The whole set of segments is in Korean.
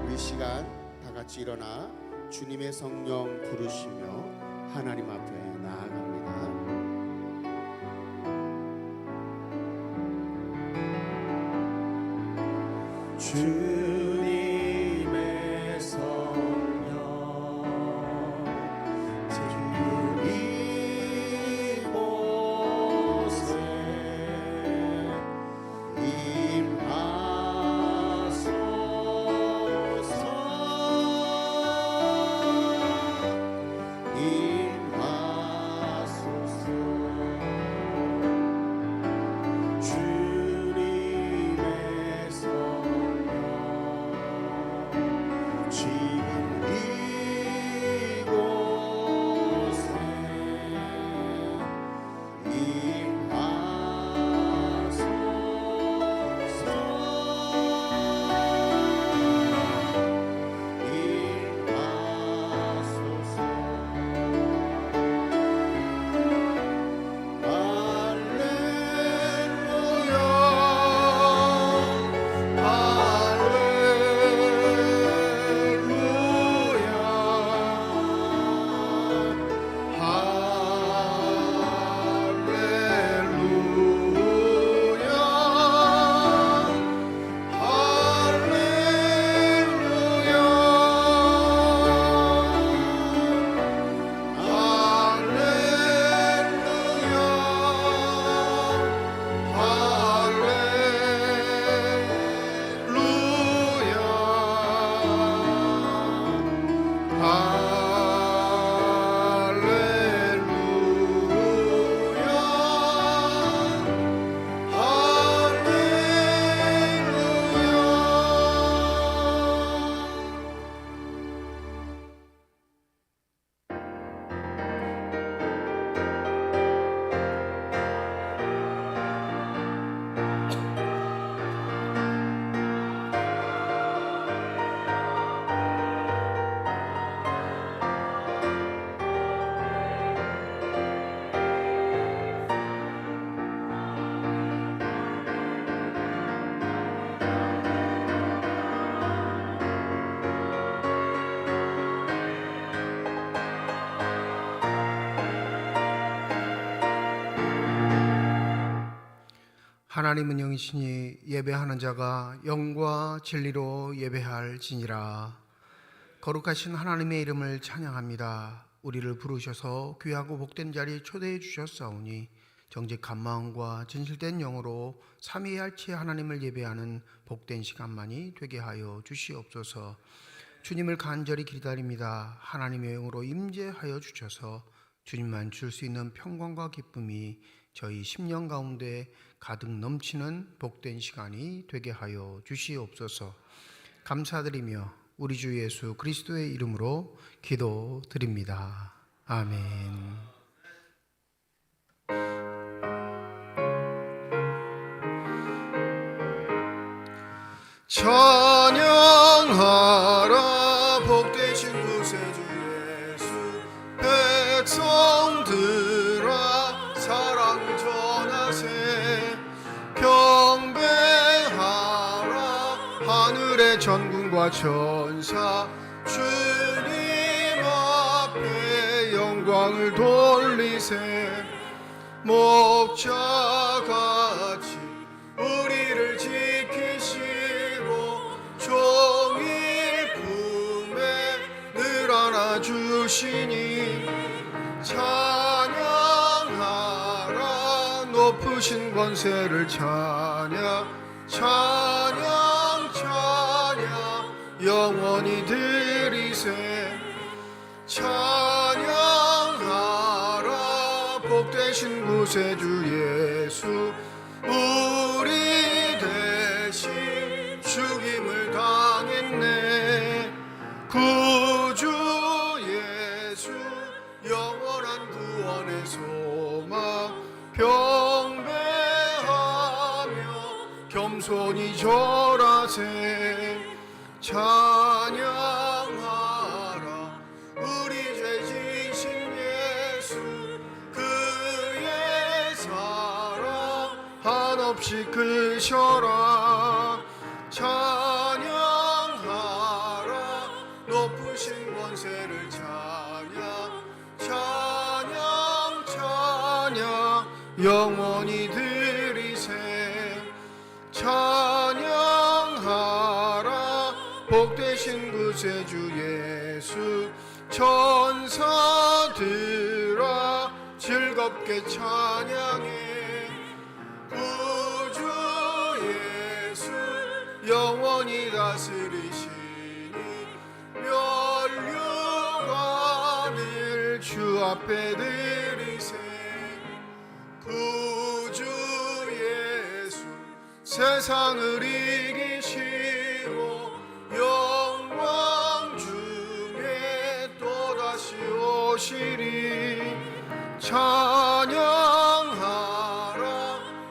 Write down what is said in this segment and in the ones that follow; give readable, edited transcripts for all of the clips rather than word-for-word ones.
우리 시간 다 같이 일어나 주님의 성령 부르시며 하나님 앞에 나아갑니다. 주님의 성령 지금 이곳에 하나님은 영이시니 예배하는 자가 영과 진리로 예배할지니라. 거룩하신 하나님의 이름을 찬양합니다. 우리를 부르셔서 귀하고 복된 자리에 초대해 주셨사오니 정직한 마음과 진실된 영으로 삼위일체 하나님을 예배하는 복된 시간만이 되게 하여 주시옵소서. 주님을 간절히 기다립니다. 하나님의 영으로 임재하여 주셔서 주님만 줄 수 있는 평강과 기쁨이 저희 심령 가운데 가득 넘치는 복된 시간이 되게 하여 주시옵소서. 감사드리며 우리 주 예수 그리스도의 이름으로 기도드립니다. 아멘. 찬양하라 복되신 구세주 예수. 백성들아 사랑 전하세. 경배하라 하늘의 전군과 천사. 주님 앞에 영광을 돌리세. 목자같이 우리를 지키시고 종일 품에 늘 안아주시니 찬양하라 높으신 권세를. 찬양 찬양 찬양 영원히 드리세. 찬양하라 복되신 구세주 예수. 우리 대신 죽임을 당했네. 구주 예수 영원한 구원의 소망. 경배하며 겸손히 절하세. 찬양하라 우리 죄 지신 예수. 그의 사랑 한없이 크셔라. 찬양하라 영원히 드리세. 찬양하라 복되신 구세주 예수. 천사들아 즐겁게 찬양해. 구주 예수 영원히 다스리시니 면류관을 주 앞에 드리세. 구주 예수 세상을 이기시고 영광 중에 또다시 오시리. 찬양하라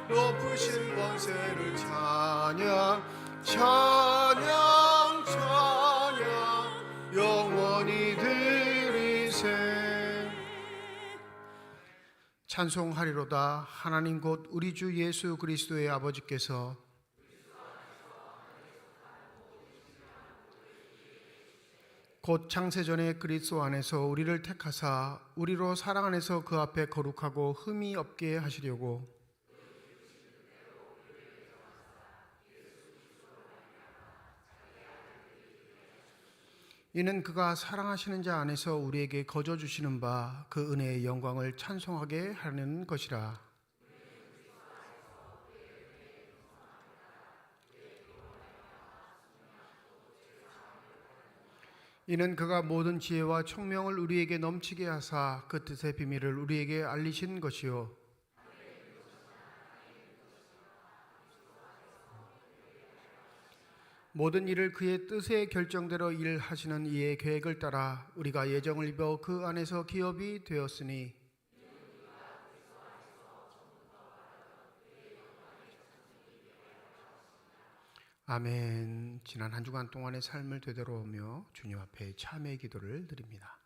높으신 권세를 찬양. 찬양 찬양 영원히 드리세. 찬송하리로다. 하나님 곧 우리 주 예수 그리스도의 아버지께서 곧 창세전에 그리스도 안에서 우리를 택하사 우리로 사랑 안에서 그 앞에 거룩하고 흠이 없게 하시려고 이는 그가 사랑하시는 자 안에서 우리에게 거저 주시는 바 그 은혜의 영광을 찬송하게 하는 것이라. 이는 그가 모든 지혜와 총명을 우리에게 넘치게 하사 그 뜻의 비밀을 우리에게 알리신 것이요 모든 일을 그의 뜻의 결정대로 일하시는 이의 계획을 따라 우리가 예정을 입어 그 안에서 기업이 되었으니 아멘. 지난 한 주간 동안의 삶을 되돌아오며 주님 앞에 참회의 기도를 드립니다.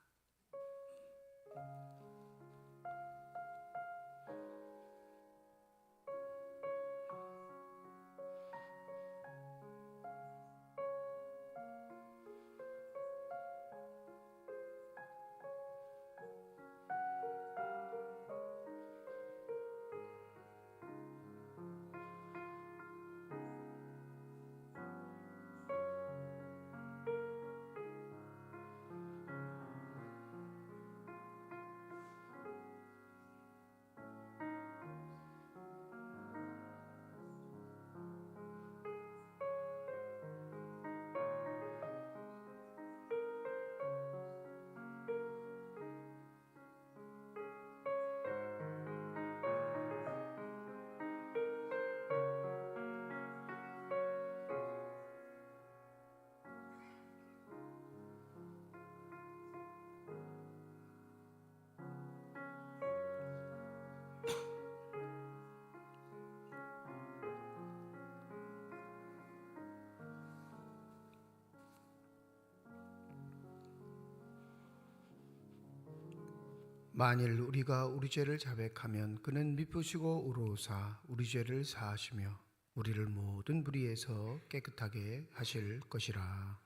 만일 우리가 우리 죄를 자백하면 그는 미쁘시고 의로우사 우리 죄를 사하시며 우리를 모든 불의에서 깨끗하게 하실 것이라.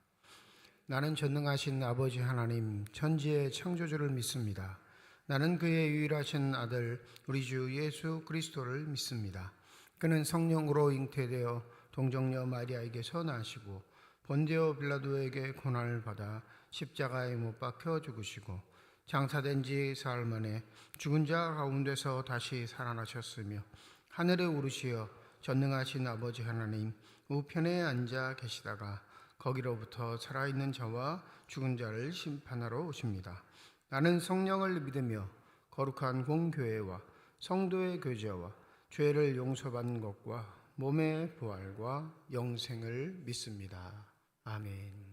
나는 전능하신 아버지 하나님 천지의 창조주를 믿습니다. 나는 그의 유일하신 아들 우리 주 예수 그리스도를 믿습니다. 그는 성령으로 잉태되어 동정녀 마리아에게서 나시고 본디오 빌라도에게 고난을 받아 십자가에 못 박혀 죽으시고 장사된 지 사흘 만에 죽은 자 가운데서 다시 살아나셨으며 하늘에 오르시어 전능하신 아버지 하나님 우편에 앉아 계시다가 거기로부터 살아있는 자와 죽은 자를 심판하러 오십니다. 나는 성령을 믿으며 거룩한 공교회와 성도의 교제와 죄를 용서받는 것과 몸의 부활과 영생을 믿습니다. 아멘.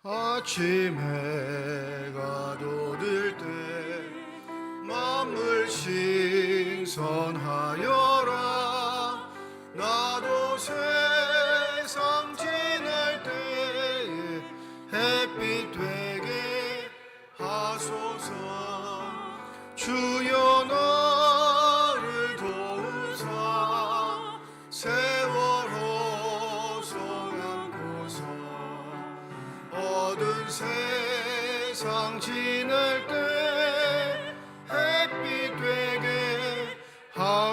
아침 해가 돋을 때 만물 신선하여라. 나도 세상 지날 때에 햇빛 되게 하소서. 주여 나를 도우사 세월 호송을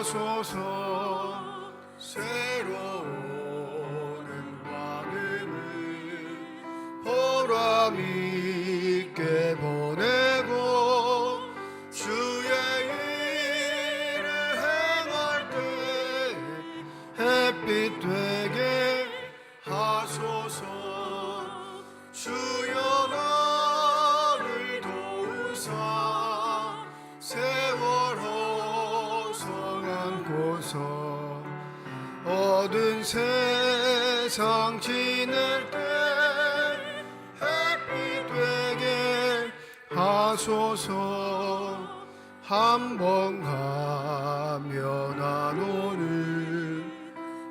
하소서. 새로운 방음을 보람 있게 보내고 주의 일을 행할 때 햇빛 되게 하소서. 주여 나를 도우사 세월 허성한 곳서 어두운 세상 지낼 때 햇빛 되게 하소서. 한 번 가면 안 오는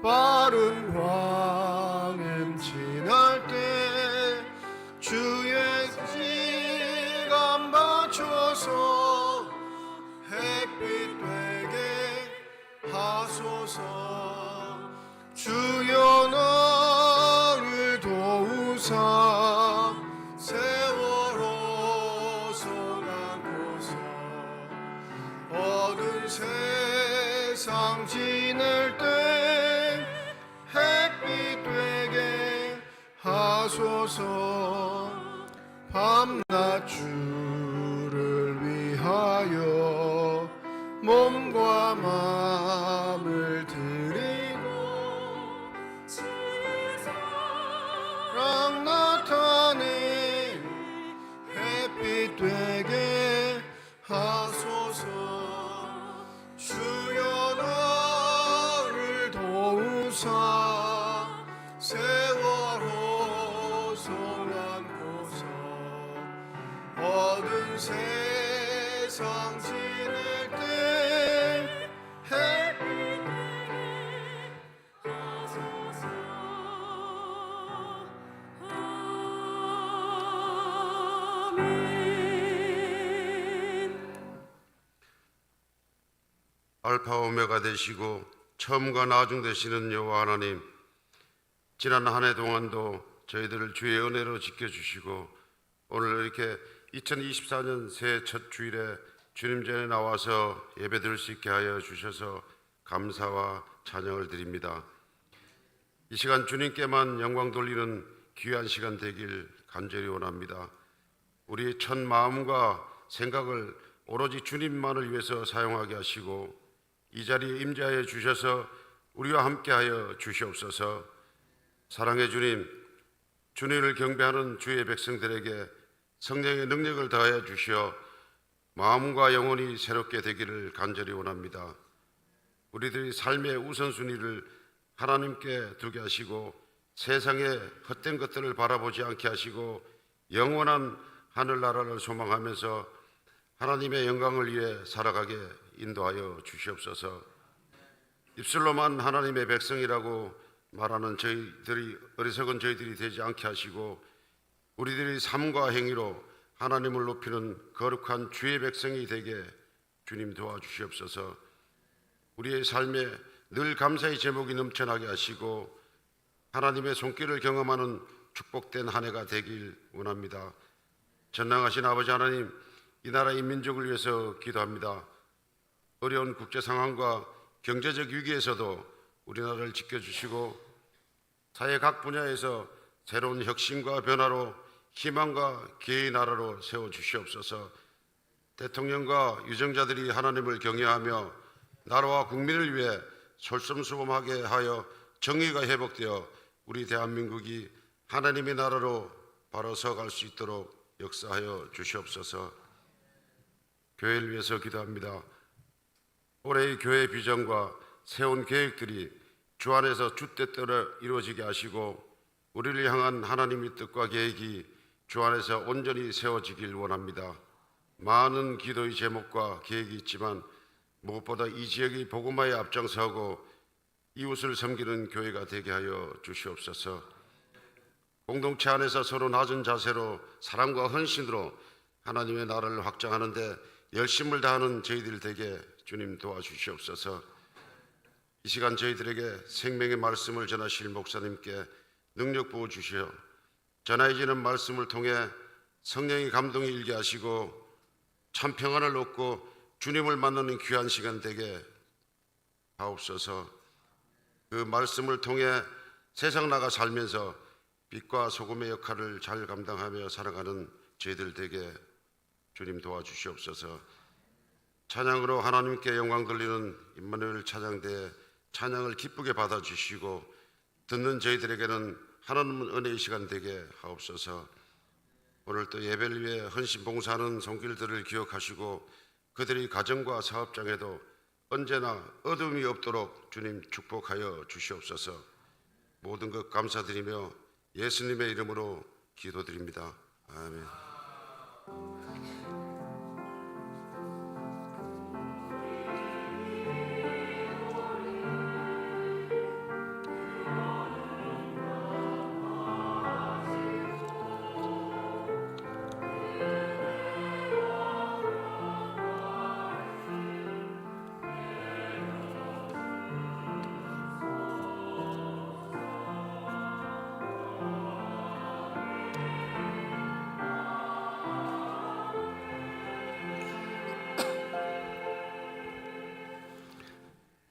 빠른 광음 지날 때 주의 시간 맞춰서 햇빛 되게 하소서. 주여 나를 도우사 세월 허송한 곳서 어두운 세상 지낼 때 햇빛 되게 하소서. 밤낮 주를 위하여 몸과 마음을 드리고 주의 사랑 나타내 햇빛 되게 하소서. 주여 나를 도우사 세월 허송한 곳서 어두운 세상 지낼 때 햇빛 되게 하소서. 아멘. 알파 오메가 되시고 처음과 나중 되시는 여호와 하나님, 지난 한 해 동안도 저희들을 주의 은혜로 지켜주시고 오늘 이렇게 2024년 새해 첫 주일에 주님 전에 나와서 예배드릴 수 있게 하여 주셔서 감사와 찬양을 드립니다. 이 시간 주님께만 영광 돌리는 귀한 시간 되길 간절히 원합니다. 우리의 첫 마음과 생각을 오로지 주님만을 위해서 사용하게 하시고 이 자리에 임재하여 주셔서 우리와 함께하여 주시옵소서. 사랑의 주님, 주님을 경배하는 주의 백성들에게 성령의 능력을 더하여 주시어 마음과 영혼이 새롭게 되기를 간절히 원합니다. 우리들의 삶의 우선순위를 하나님께 두게 하시고 세상의 헛된 것들을 바라보지 않게 하시고 영원한 하늘나라를 소망하면서 하나님의 영광을 위해 살아가게 인도하여 주시옵소서. 입술로만 하나님의 백성이라고 말하는 저희들이 어리석은 저희들이 되지 않게 하시고 우리들의 삶과 행위로 하나님을 높이는 거룩한 주의 백성이 되게 주님 도와주시옵소서. 우리의 삶에 늘 감사의 제목이 넘쳐나게 하시고 하나님의 손길을 경험하는 축복된 한 해가 되길 원합니다. 전능하신 아버지 하나님, 이 나라 이 민족을 위해서 기도합니다. 어려운 국제 상황과 경제적 위기에서도 우리나라를 지켜주시고 사회 각 분야에서 새로운 혁신과 변화로 희망과 기회의 나라로 세워주시옵소서. 대통령과 유정자들이 하나님을 경외하며 나라와 국민을 위해 솔선수범하게 하여 정의가 회복되어 우리 대한민국이 하나님의 나라로 바로 서갈 수 있도록 역사하여 주시옵소서. 교회를 위해서 기도합니다. 올해의 교회 비전과 세운 계획들이 주 안에서 주 뜻대로 이루어지게 하시고 우리를 향한 하나님의 뜻과 계획이 주 안에서 온전히 세워지길 원합니다. 많은 기도의 제목과 계획이 있지만 무엇보다 이 지역의 복음화에 앞장서고 이웃을 섬기는 교회가 되게 하여 주시옵소서. 공동체 안에서 서로 낮은 자세로 사랑과 헌신으로 하나님의 나라를 확장하는 데 열심을 다하는 저희들 되게 주님 도와주시옵소서. 이 시간 저희들에게 생명의 말씀을 전하실 목사님께 능력 부어 주시어 전해지는 말씀을 통해 성령의 감동이 일게 하시고 참 평안을 얻고 주님을 만나는 귀한 시간 되게 하옵소서. 그 말씀을 통해 세상 나가 살면서 빛과 소금의 역할을 잘 감당하며 살아가는 저희들 되게 주님 도와주시옵소서. 찬양으로 하나님께 영광 돌리는 임마누엘 찬양대에 찬양을 기쁘게 받아주시고 듣는 저희들에게는 하나님 은혜의 시간 되게 하옵소서. 오늘 또 예배를 위해 헌신 봉사하는 손길들을 기억하시고 그들의 가정과 사업장에도 언제나 어둠이 없도록 주님 축복하여 주시옵소서. 모든 것 감사드리며 예수님의 이름으로 기도드립니다. 아멘.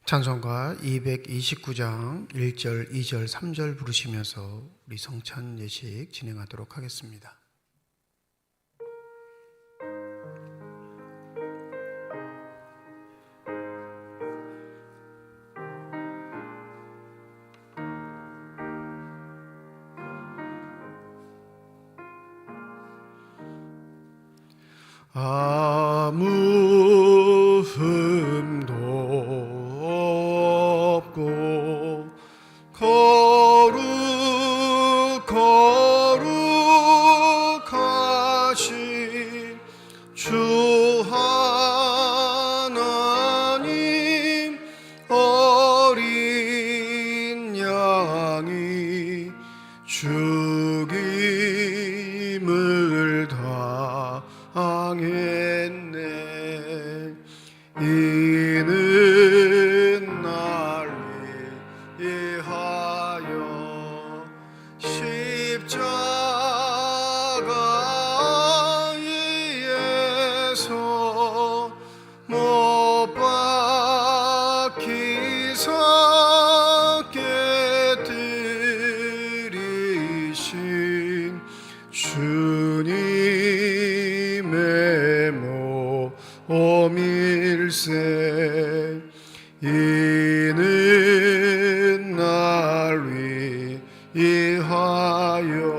찬송가 229장 1절, 2절, 3절 부르시면서 우리 성찬 예식 진행하도록 하겠습니다. 아무 흠도 없고 거룩하신 주 하나님 어린 양이 죽임을 당했네. 이는 날 위하여 십자가에서 못 박히사 깨뜨리신 주님의 몸일세. 이는 날 위하여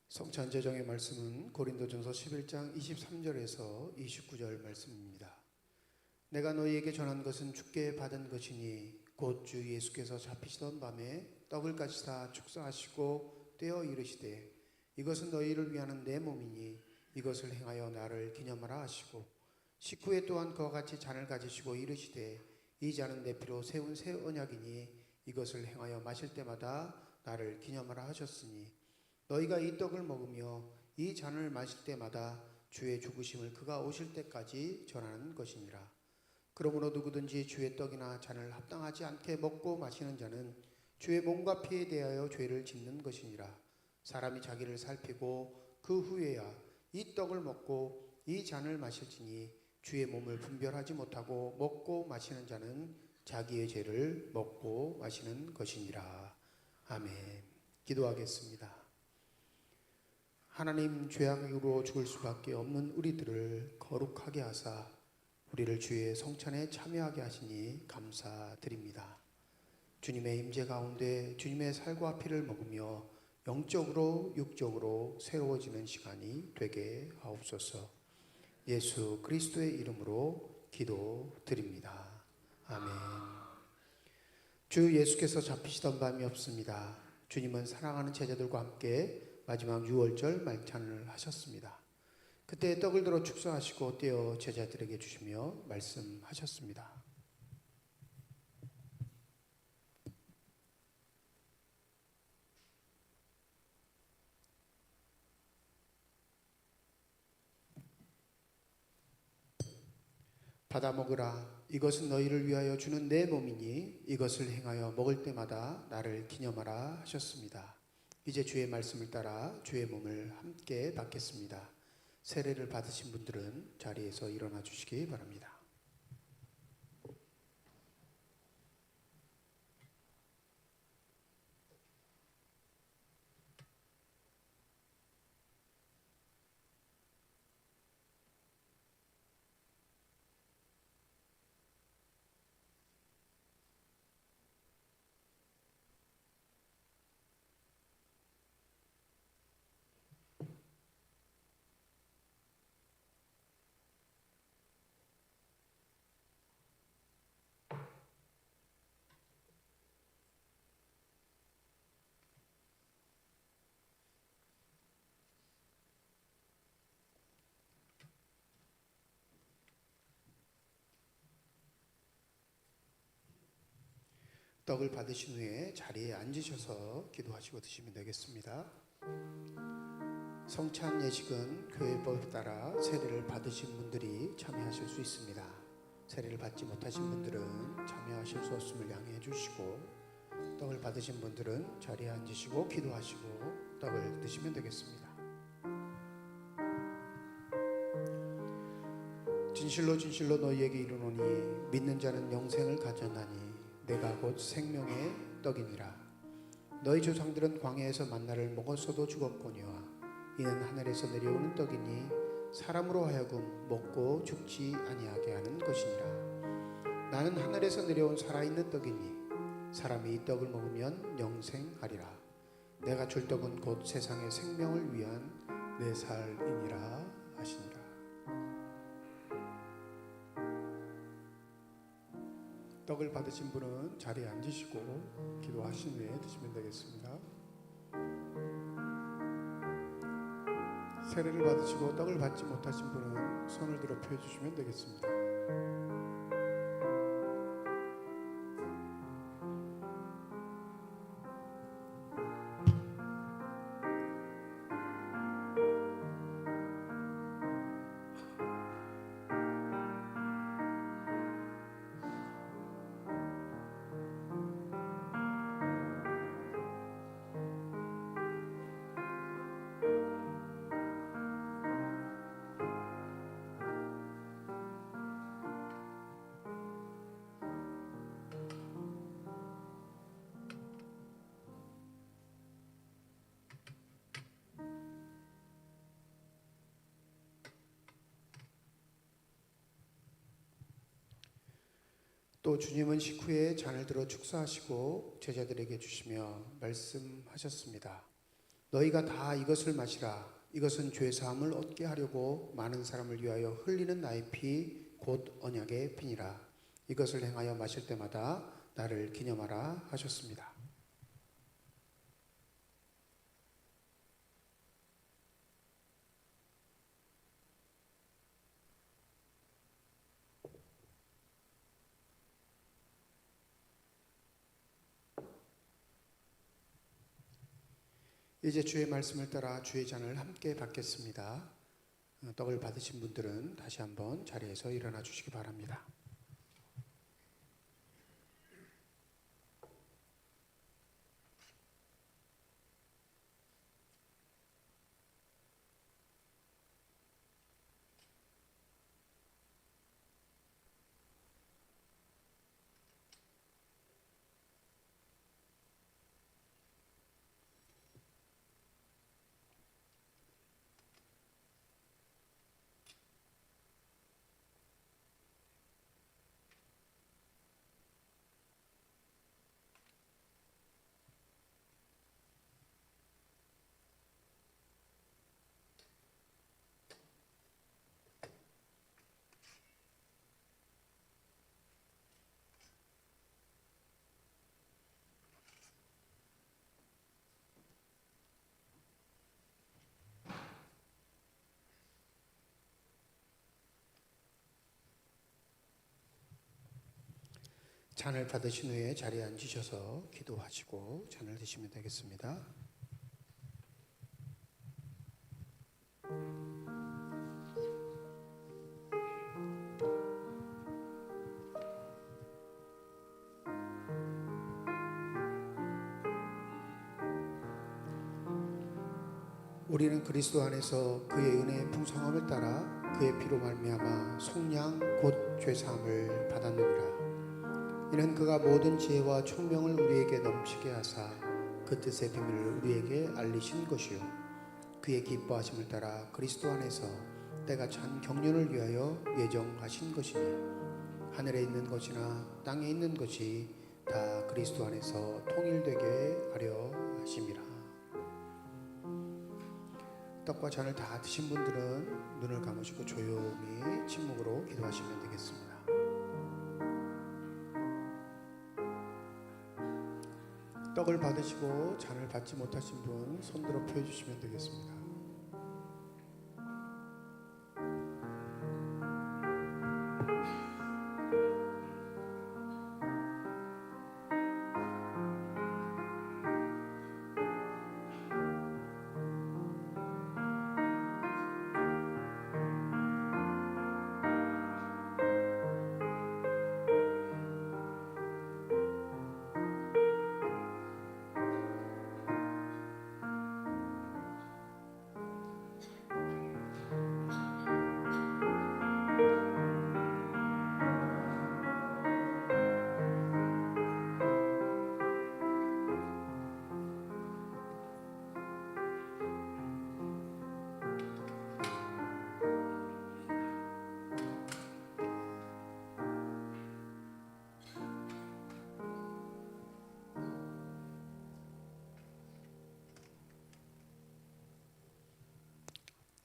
성찬 제정의 말씀은 고린도전서 11장 23절에서 29절 말씀입니다. 내가 너희에게 전한 것은 주께 받은 것이니 곧 주 예수께서 잡히시던 밤에 떡을 가지사 축사하시고 떼어 이르시되 이것은 너희를 위하는 내 몸이니 이것을 행하여 나를 기념하라 하시고 식후에 또한 그와 같이 잔을 가지시고 이르시되 이 잔은 내 피로 세운 새 언약이니 이것을 행하여 마실 때마다 나를 기념하라 하셨으니 너희가 이 떡을 먹으며 이 잔을 마실 때마다 주의 죽으심을 그가 오실 때까지 전하는 것이니라. 그러므로 누구든지 주의 떡이나 잔을 합당하지 않게 먹고 마시는 자는 주의 몸과 피에 대하여 죄를 짓는 것이니라. 사람이 자기를 살피고 그 후에야 이 떡을 먹고 이 잔을 마실지니 주의 몸을 분별하지 못하고 먹고 마시는 자는 자기의 죄를 먹고 마시는 것이니라. 아멘. 기도하겠습니다. 하나님, 죄악으로 죽을 수밖에 없는 우리들을 거룩하게 하사 우리를 주의 성찬에 참여하게 하시니 감사드립니다. 주님의 임재 가운데 주님의 살과 피를 먹으며 영적으로 육적으로 새로워지는 시간이 되게 하옵소서. 예수 그리스도의 이름으로 기도드립니다. 아멘. 주 예수께서 잡히시던 밤이 없습니다. 주님은 사랑하는 제자들과 함께 마지막 유월절 말찬을 하셨습니다. 그때 떡을 들어 축사하시고 떼어 제자들에게 주시며 말씀하셨습니다. 받아 먹으라. 이것은 너희를 위하여 주는 내 몸이니 이것을 행하여 먹을 때마다 나를 기념하라 하셨습니다. 이제 주의 말씀을 따라 주의 몸을 함께 받겠습니다. 세례를 받으신 분들은 자리에서 일어나 주시기 바랍니다. 떡을 받으신 후에 자리에 앉으셔서 기도하시고 드시면 되겠습니다. 성찬 예식은 교회법에 따라 세례를 받으신 분들이 참여하실 수 있습니다. 세례를 받지 못하신 분들은 참여하실 수 없음을 양해해 주시고, 떡을 받으신 분들은 자리에 앉으시고 기도하시고 떡을 드시면 되겠습니다. 진실로 진실로 너희에게 이르노니 믿는 자는 영생을 가졌나니 내가 곧 생명의 떡이니라. 너희 조상들은 광야에서 만나를 먹었어도 죽었거니와 이는 하늘에서 내려오는 떡이니 사람으로 하여금 먹고 죽지 아니하게 하는 것이니라. 나는 하늘에서 내려온 살아있는 떡이니 사람이 이 떡을 먹으면 영생하리라. 내가 줄 떡은 곧 세상의 생명을 위한 내 살이니라 하시니라. 떡을 받으신 분은 자리에 앉으시고 기도하신 후에 드시면 되겠습니다. 세례를 받으시고 떡을 받지 못하신 분은 손을 들어 펴 주시면 되겠습니다. 또 주님은 식후에 잔을 들어 축사하시고 제자들에게 주시며 말씀하셨습니다. 너희가 다 이것을 마시라. 이것은 죄 사함을 얻게 하려고 많은 사람을 위하여 흘리는 나의 피 곧 언약의 피니라. 이것을 행하여 마실 때마다 나를 기념하라 하셨습니다. 이제 주의 말씀을 따라 주의 잔을 함께 받겠습니다. 떡을 받으신 분들은 다시 한번 자리에서 일어나 주시기 바랍니다. 잔을 받으신 후에 자리에 앉으셔서 기도하시고 잔을 드시면 되겠습니다. 우리는 그리스도 안에서 그의 은혜의 풍성함을 따라 그의 피로 말미암아 속량 곧 죄사함을 받았느니라. 이는 그가 모든 지혜와 총명을 우리에게 넘치게 하사 그 뜻의 비밀을 우리에게 알리신 것이요 그의 기뻐하심을 따라 그리스도 안에서 때가 찬 경륜을 위하여 예정하신 것이니 하늘에 있는 것이나 땅에 있는 것이 다 그리스도 안에서 통일되게 하려 하심이라. 떡과 잔을 다 드신 분들은 눈을 감으시고 조용히 침묵으로 기도하시면 되겠습니다. 떡을 받으시고 잔을 받지 못하신 분 손들어 펴주시면 되겠습니다.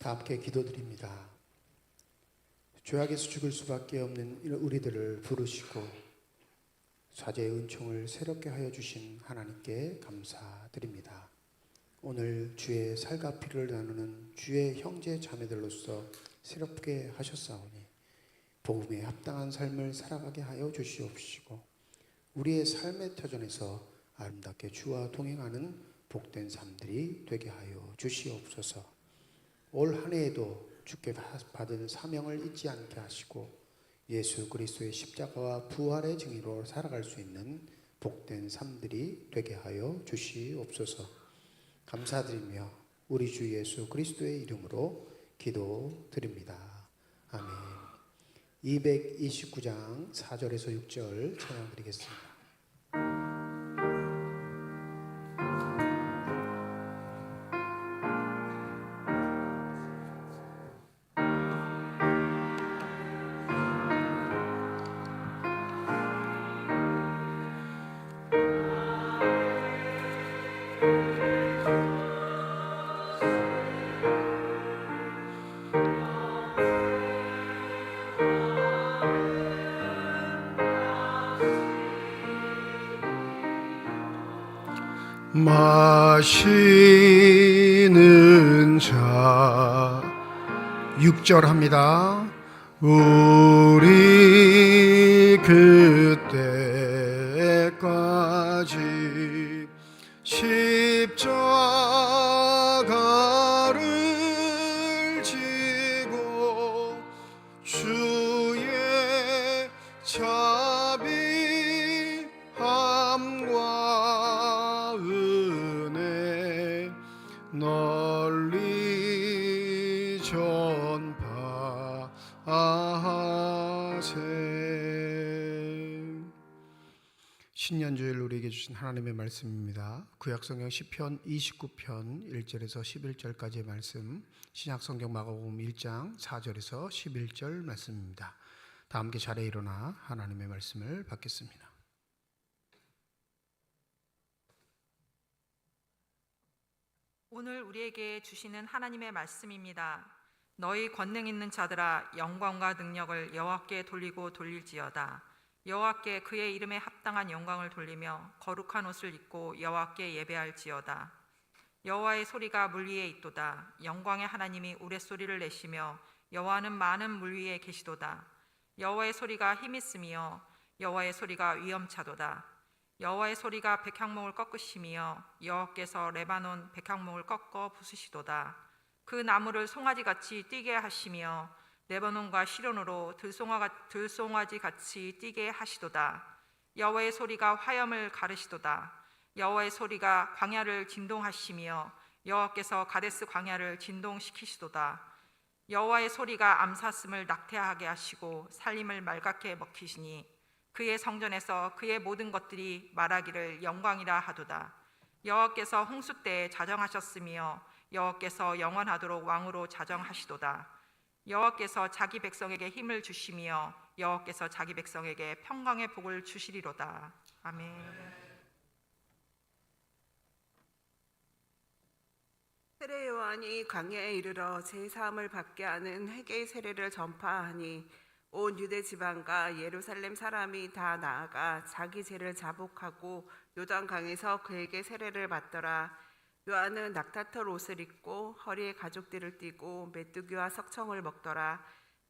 다 함께 기도드립니다. 죄악에서 죽을 수밖에 없는 우리들을 부르시고 사죄의 은총을 새롭게 하여 주신 하나님께 감사드립니다. 오늘 주의 살과 피를 나누는 주의 형제 자매들로서 새롭게 하셨사오니 복음에 합당한 삶을 살아가게 하여 주시옵시고 우리의 삶의 터전에서 아름답게 주와 동행하는 복된 삶들이 되게 하여 주시옵소서. 올 한 해에도 주께 받은 사명을 잊지 않게 하시고 예수 그리스도의 십자가와 부활의 증인으로 살아갈 수 있는 복된 삶들이 되게 하여 주시옵소서. 감사드리며 우리 주 예수 그리스도의 이름으로 기도드립니다. 아멘. 229장 4절에서 6절 찬양 드리겠습니다. 마시는 자 6절 합니다. 우리 그때까지 십자가를 지고 주의 자비함과 은혜 널리 전파하세. 신년주일 우리에게 주신 하나님의 말씀입니다. 구약성경 시편 29편 1절에서 11절까지의 말씀, 신약성경 마가복음 1장 4절에서 11절 말씀입니다. 다 함께 자리에 일어나 하나님의 말씀을 받겠습니다. 오늘 우리에게 주시는 하나님의 말씀입니다. 너희 권능 있는 자들아 영광과 능력을 여호와께 돌리고 돌릴지어다. 여호와께 그의 이름에 합당한 영광을 돌리며 거룩한 옷을 입고 여호와께 예배할지어다. 여호와의 소리가 물 위에 있도다. 영광의 하나님이 우레소리를 내시며 여호와는 많은 물 위에 계시도다. 여호와의 소리가 힘있으며 여호와의 소리가 위엄차도다. 여호와의 소리가 백향목을 꺾으시며 여호와께서 레바논 백향목을 꺾어 부수시도다. 그 나무를 송아지같이 뛰게 하시며 레바논과 시론으로 들송아지같이 뛰게 하시도다. 여호와의 소리가 화염을 가르시도다. 여호와의 소리가 광야를 진동하시며 여호와께서 가데스 광야를 진동시키시도다. 여호와의 소리가 암사슴을 낙태하게 하시고 살림을 말갛게 먹히시니 그의 성전에서 그의 모든 것들이 말하기를 영광이라 하도다. 여호와께서 홍수 때에 자정하셨으며 여호와께서 영원하도록 왕으로 자정하시도다. 여호와께서 자기 백성에게 힘을 주시며 여호와께서 자기 백성에게 평강의 복을 주시리로다. 아멘. 세례 요한이 광야에 이르러 제3을 받게 하는 회개의 세례를 전파하니 온 유대 지방과 예루살렘 사람이 다 나아가 자기 죄를 자복하고 요단강에서 그에게 세례를 받더라. 요한은 낙타털 옷을 입고 허리에 가죽띠를 띠고 메뚜기와 석청을 먹더라.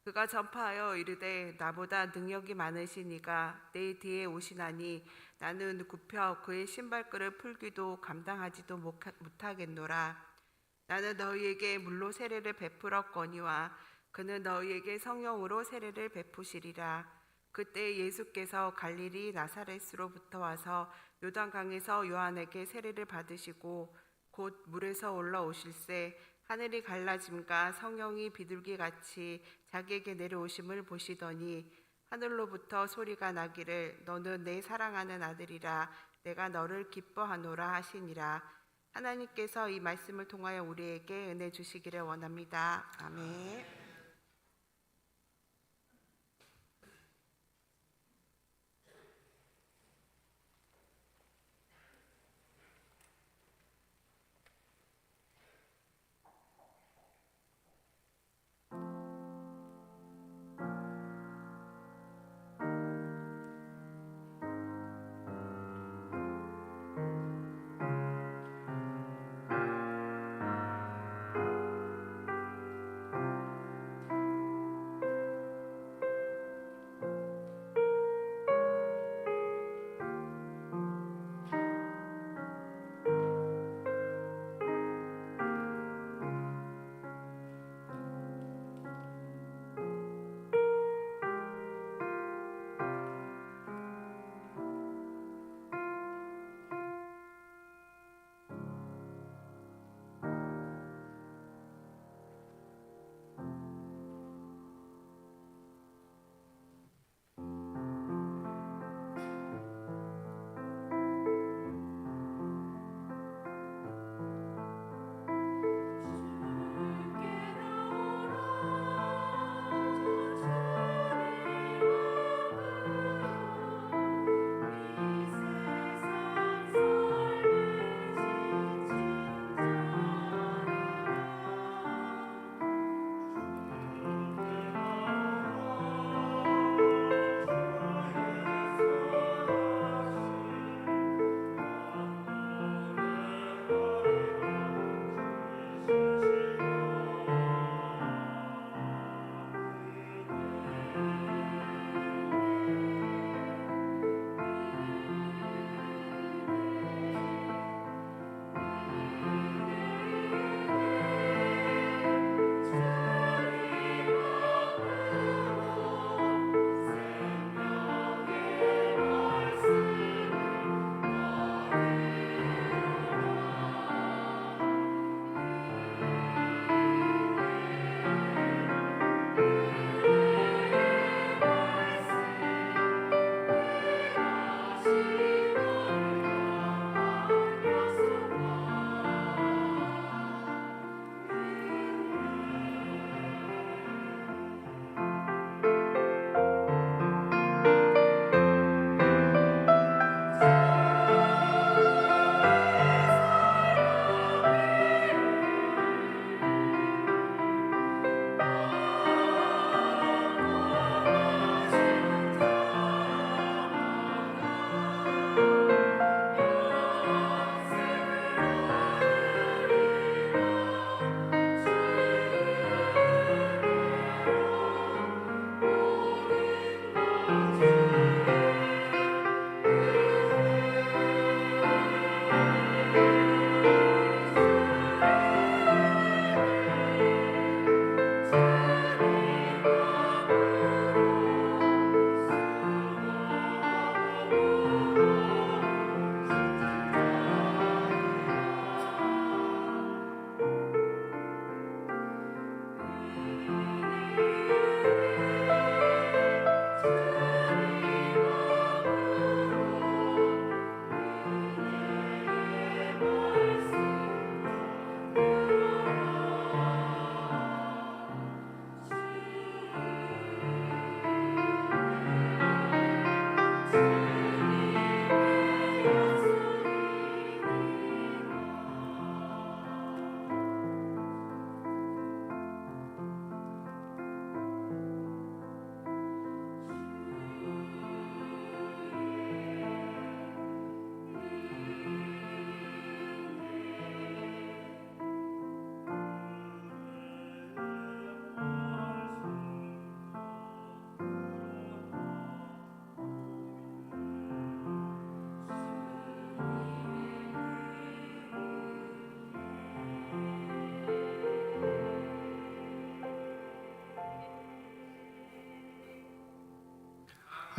그가 전파하여 이르되 나보다 능력이 많으신 이가 내 뒤에 오시나니 나는 굽혀 그의 신발끈을 풀기도 감당하지도 못하겠노라. 나는 너희에게 물로 세례를 베풀었거니와 그는 너희에게 성령으로 세례를 베푸시리라. 그때 예수께서 갈릴리 나사렛으로부터 와서 요단강에서 요한에게 세례를 받으시고 곧 물에서 올라오실새 하늘이 갈라짐과 성령이 비둘기같이 자기에게 내려오심을 보시더니 하늘로부터 소리가 나기를 너는 내 사랑하는 아들이라 내가 너를 기뻐하노라 하시니라. 하나님께서 이 말씀을 통하여 우리에게 은혜 주시기를 원합니다. 아멘.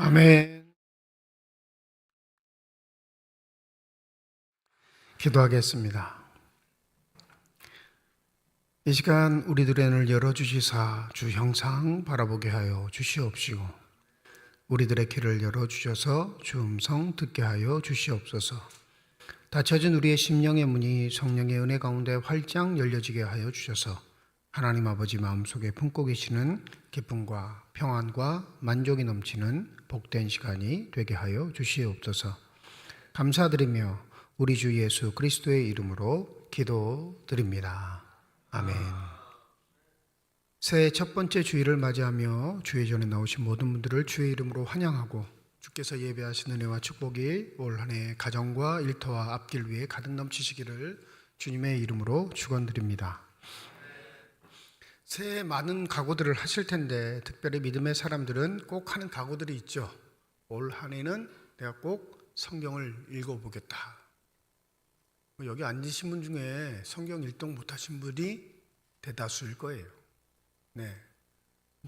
아멘. 기도하겠습니다. 이 시간 우리들의 눈을 열어주시사 주 형상 바라보게 하여 주시옵시고, 우리들의 귀를 열어주셔서 주 음성 듣게 하여 주시옵소서. 닫혀진 우리의 심령의 문이 성령의 은혜 가운데 활짝 열려지게 하여 주셔서 하나님 아버지 마음속에 품고 계시는 기쁨과 평안과 만족이 넘치는 복된 시간이 되게 하여 주시옵소서. 감사드리며 우리 주 예수 그리스도의 이름으로 기도드립니다. 아멘. 새해 첫 번째 주일을 맞이하며 주의 전에 나오신 모든 분들을 주의 이름으로 환영하고, 주께서 예배하신 은혜와 축복이 올 한 해 가정과 일터와 앞길 위에 가득 넘치시기를 주님의 이름으로 축원드립니다. 새해 많은 각오들을 하실 텐데, 특별히 믿음의 사람들은 꼭 하는 각오들이 있죠. 올 한 해는 내가 꼭 성경을 읽어보겠다. 여기 앉으신 분 중에 성경 일독 못하신 분이 대다수일 거예요. 네,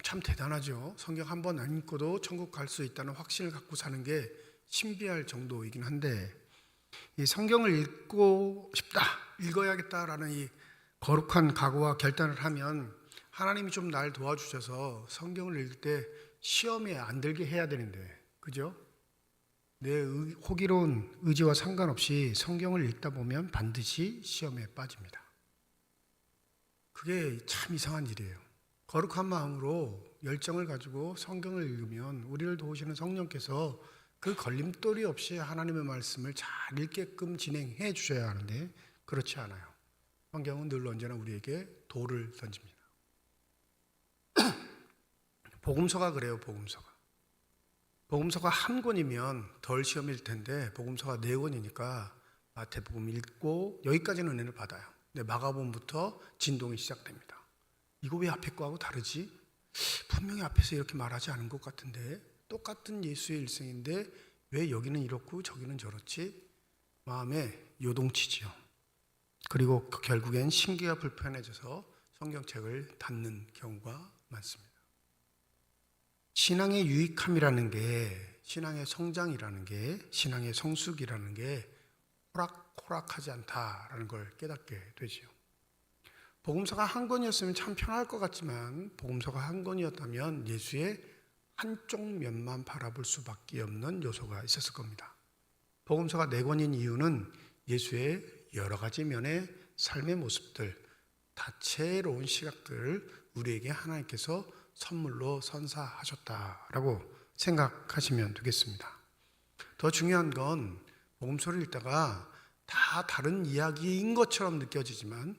참 대단하죠. 성경 한 번 안 읽고도 천국 갈 수 있다는 확신을 갖고 사는 게 신비할 정도이긴 한데, 이 성경을 읽고 싶다, 읽어야겠다라는 이 거룩한 각오와 결단을 하면 하나님이 좀 날 도와주셔서 성경을 읽을 때 시험에 안 들게 해야 되는데, 그죠? 내 호기로운 의지와 상관없이 성경을 읽다 보면 반드시 시험에 빠집니다. 그게 참 이상한 일이에요. 거룩한 마음으로 열정을 가지고 성경을 읽으면 우리를 도우시는 성령께서 그 걸림돌이 없이 하나님의 말씀을 잘 읽게끔 진행해 주셔야 하는데, 그렇지 않아요. 성경은 늘 언제나 우리에게 돌을 던집니다. 복음서가 그래요. 복음서가 한 권이면 덜 시험일 텐데, 복음서가 4권이니까 마태복음 읽고 여기까지는 은혜를 받아요. 근데 마가복음부터 진동이 시작됩니다. 이거 왜 앞에 거하고 다르지? 분명히 앞에서 이렇게 말하지 않은 것 같은데, 똑같은 예수의 일생인데 왜 여기는 이렇고 저기는 저렇지? 마음에 요동치지요. 그리고 결국엔 신기가 불편해져서 성경책을 닫는 경우가 많습니다. 신앙의 유익함이라는 게, 신앙의 성장이라는 게, 신앙의 성숙이라는 게 호락호락하지 않다라는 걸 깨닫게 되지요. 복음서가 한 권이었으면 참 편할 것 같지만, 복음서가 한 권이었다면 예수의 한쪽 면만 바라볼 수밖에 없는 요소가 있었을 겁니다. 복음서가 4권인 이유는 예수의 여러 가지 면의 삶의 모습들, 다채로운 시각들을 우리에게 하나님께서 선물로 선사하셨다라고 생각하시면 되겠습니다. 더 중요한 건 복음서를 읽다가 다 다른 이야기인 것처럼 느껴지지만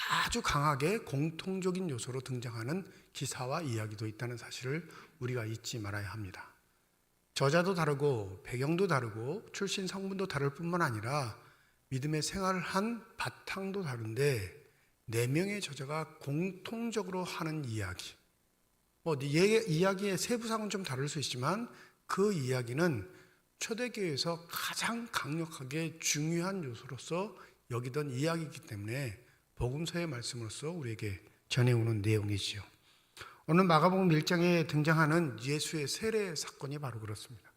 아주 강하게 공통적인 요소로 등장하는 기사와 이야기도 있다는 사실을 우리가 잊지 말아야 합니다. 저자도 다르고 배경도 다르고 출신 성분도 다를 뿐만 아니라 믿음의 생활을 한 바탕도 다른데, 4명의 저자가 공통적으로 하는 이야기, 이야기의 세부상은 좀 다를 수 있지만 그 이야기는 초대교회에서 가장 강력하게 중요한 요소로서 여기던 이야기이기 때문에 복음서의 말씀으로서 우리에게 전해오는 내용이지요. 오늘 마가복음 1장에 등장하는 예수의 세례 사건이 바로 그렇습니다.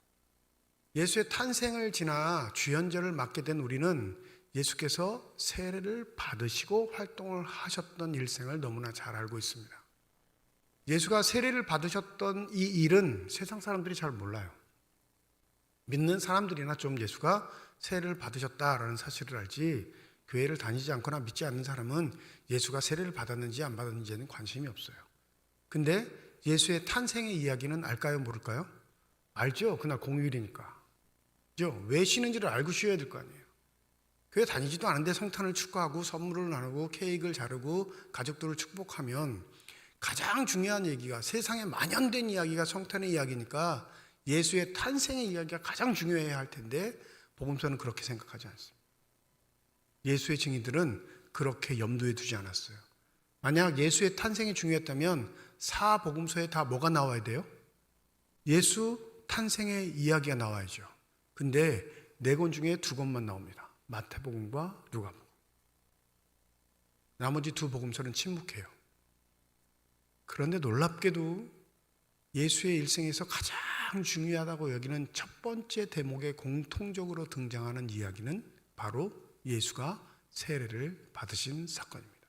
예수의 탄생을 지나 주연절을 맞게 된 우리는 예수께서 세례를 받으시고 활동을 하셨던 일생을 너무나 잘 알고 있습니다. 예수가 세례를 받으셨던 이 일은 세상 사람들이 잘 몰라요. 믿는 사람들이나 좀 예수가 세례를 받으셨다라는 사실을 알지, 교회를 다니지 않거나 믿지 않는 사람은 예수가 세례를 받았는지 안 받았는지에는 관심이 없어요. 근데 예수의 탄생의 이야기는 알까요, 모를까요? 알죠. 그날 공휴일이니까. 그죠? 왜 쉬는지를 알고 쉬어야 될 거 아니에요. 교회 다니지도 않은데 성탄을 축하하고 선물을 나누고 케이크를 자르고 가족들을 축복하면 가장 중요한 얘기가, 세상에 만연된 이야기가 성탄의 이야기니까 예수의 탄생의 이야기가 가장 중요해야 할 텐데, 복음서는 그렇게 생각하지 않습니다. 예수의 증인들은 그렇게 염두에 두지 않았어요. 만약 예수의 탄생이 중요했다면 사복음서에 다 뭐가 나와야 돼요? 예수 탄생의 이야기가 나와야죠. 근데 4권 중에 2권만 나옵니다. 마태복음과 누가복음. 나머지 2 복음서는 침묵해요. 그런데 놀랍게도 예수의 일생에서 가장 가장 중요하다고 여기는 첫 번째 대목에 공통적으로 등장하는 이야기는 바로 예수가 세례를 받으신 사건입니다.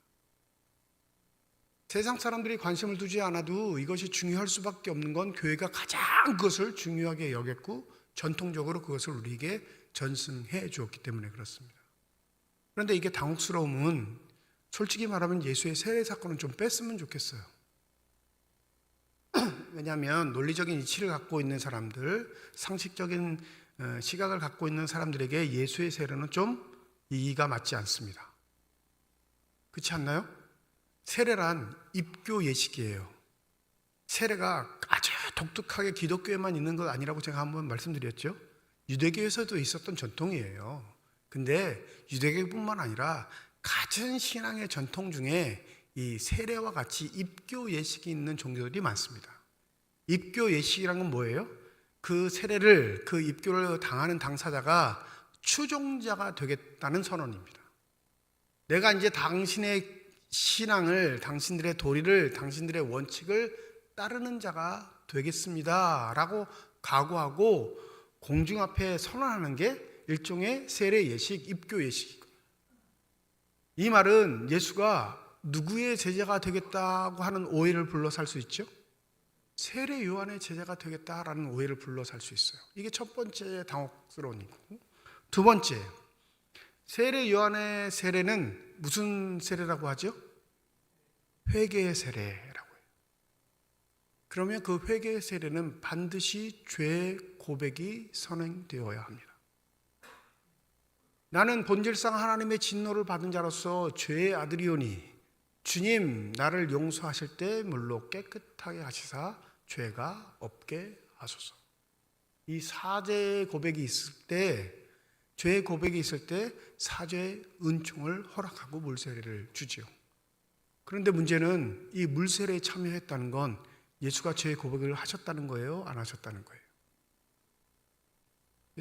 세상 사람들이 관심을 두지 않아도 이것이 중요할 수밖에 없는 건 교회가 가장 그것을 중요하게 여겼고 전통적으로 그것을 우리에게 전승해 주었기 때문에 그렇습니다. 그런데 이게 당혹스러움은 솔직히 말하면 예수의 세례 사건은 좀 뺐으면 좋겠어요. 왜냐하면 논리적인 이치를 갖고 있는 사람들, 상식적인 시각을 갖고 있는 사람들에게 예수의 세례는 좀 이의가 맞지 않습니다. 그렇지 않나요? 세례란 입교 예식이에요. 세례가 아주 독특하게 기독교에만 있는 것 아니라고 제가 한번 말씀드렸죠. 유대교에서도 있었던 전통이에요. 근데 유대교뿐만 아니라 같은 신앙의 전통 중에 이 세례와 같이 입교 예식이 있는 종교들이 많습니다. 입교 예식이란 건 뭐예요? 그 세례를, 그 입교를 당하는 당사자가 추종자가 되겠다는 선언입니다. 내가 이제 당신의 신앙을, 당신들의 도리를, 당신들의 원칙을 따르는 자가 되겠습니다 라고 각오하고 공중 앞에 선언하는 게 일종의 세례 예식, 입교 예식이고, 이 말은 예수가 누구의 제자가 되겠다고 하는 오해를 불러살 수 있죠? 세례 요한의 제자가 되겠다라는 오해를 불러살 수 있어요. 이게 첫 번째 당혹스러운 일이고, 두 번째, 세례 요한의 세례는 무슨 세례라고 하죠? 회개의 세례라고 해요. 그러면 그 회개의 세례는 반드시 죄 고백이 선행되어야 합니다. 나는 본질상 하나님의 진노를 받은 자로서 죄의 아들이오니 주님 나를 용서하실 때 물로 깨끗하게 하시사 죄가 없게 하소서. 이 사죄의 고백이 있을 때, 죄의 고백이 있을 때 사죄의 은총을 허락하고 물세례를 주지요. 그런데 문제는 이 물세례에 참여했다는 건 예수가 죄의 고백을 하셨다는 거예요? 안 하셨다는 거예요?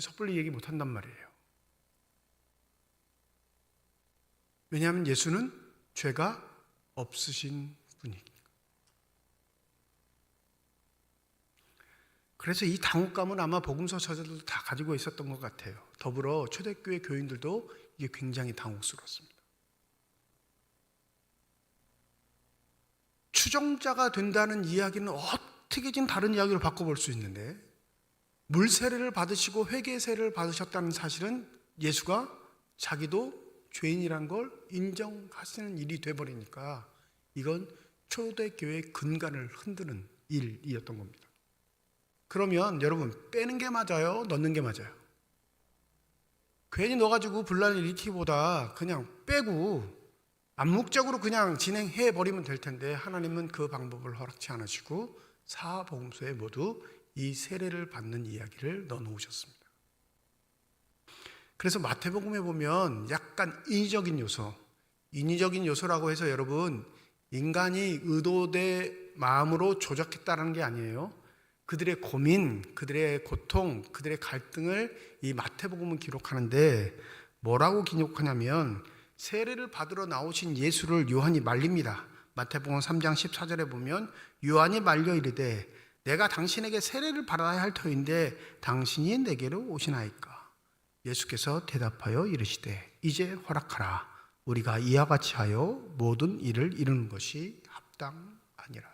섣불리 얘기 못한단 말이에요. 왜냐하면 예수는 죄가 없으신 분이니까. 그래서 이 당혹감은 아마 복음서 저자들도 다 가지고 있었던 것 같아요. 더불어 초대교회 교인들도 이게 굉장히 당혹스러웠습니다. 추종자가 된다는 이야기는 어떻게든 다른 이야기로 바꿔볼 수 있는데, 물세례를 받으시고 회개세례를 받으셨다는 사실은 예수가 자기도 죄인이란 걸 인정하시는 일이 돼버리니까 이건 초대교회의 근간을 흔드는 일이었던 겁니다. 그러면 여러분, 빼는 게 맞아요? 넣는 게 맞아요? 괜히 넣어가지고 분란을 일으키기보다 그냥 빼고 암묵적으로 그냥 진행해버리면 될 텐데, 하나님은 그 방법을 허락치 않으시고 사복음서에 모두 이 세례를 받는 이야기를 넣어놓으셨습니다. 그래서 마태복음에 보면 약간 인위적인 요소라고 해서 여러분, 인간이 의도된 마음으로 조작했다는 게 아니에요. 그들의 고민, 그들의 고통, 그들의 갈등을 이 마태복음은 기록하는데 뭐라고 기록하냐면, 세례를 받으러 나오신 예수를 요한이 말립니다. 마태복음 3장 14절에 보면 요한이 말려 이르되 내가 당신에게 세례를 받아야 할 터인데 당신이 내게로 오시나이까? 예수께서 대답하여 이르시되 이제 허락하라. 우리가 이와 같이 하여 모든 일을 이루는 것이 합당하니라.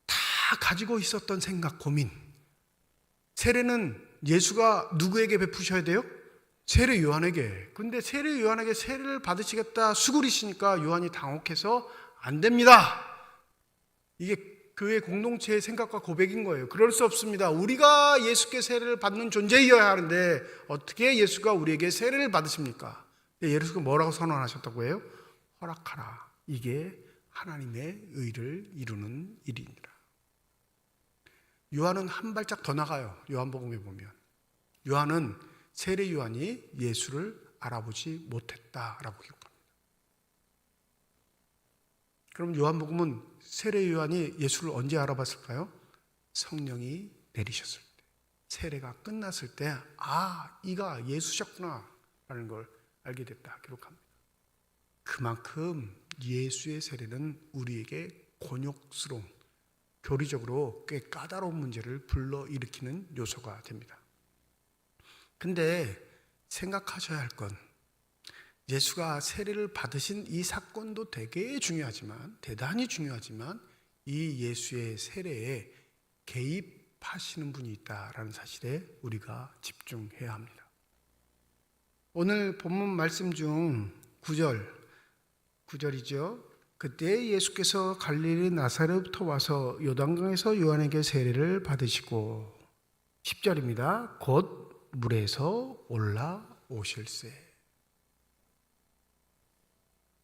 다 가지고 있었던 생각, 고민. 세례는 예수가 누구에게 베푸셔야 돼요? 세례 요한에게. 근데 세례 요한에게 세례를 받으시겠다 수구리시니까 요한이 당혹해서 안 됩니다. 이게 교회 공동체의 생각과 고백인 거예요. 그럴 수 없습니다. 우리가 예수께 세례를 받는 존재이어야 하는데 어떻게 예수가 우리에게 세례를 받으십니까? 예수가 뭐라고 선언하셨다고 해요? 허락하라. 이게 하나님의 의를 이루는 일이니라. 요한은 한 발짝 더 나가요. 요한복음에 보면 요한은 세례 요한이 예수를 알아보지 못했다라고 기록합니다. 그럼 요한복음은 세례 요한이 예수를 언제 알아봤을까요? 성령이 내리셨을 때, 세례가 끝났을 때, 아, 이가 예수셨구나 라는 걸 알게 됐다 기록합니다. 그만큼 예수의 세례는 우리에게 곤욕스러운, 교리적으로 꽤 까다로운 문제를 불러일으키는 요소가 됩니다. 근데 생각하셔야 할 건 예수가 세례를 받으신 이 사건도 되게 중요하지만, 대단히 중요하지만 이 예수의 세례에 개입하시는 분이 있다라는 사실에 우리가 집중해야 합니다. 오늘 본문 말씀 중 9절이죠. 그때 예수께서 갈릴리 나사렛부터 와서 요단강에서 요한에게 세례를 받으시고, 10절입니다. 곧 물에서 올라오실세.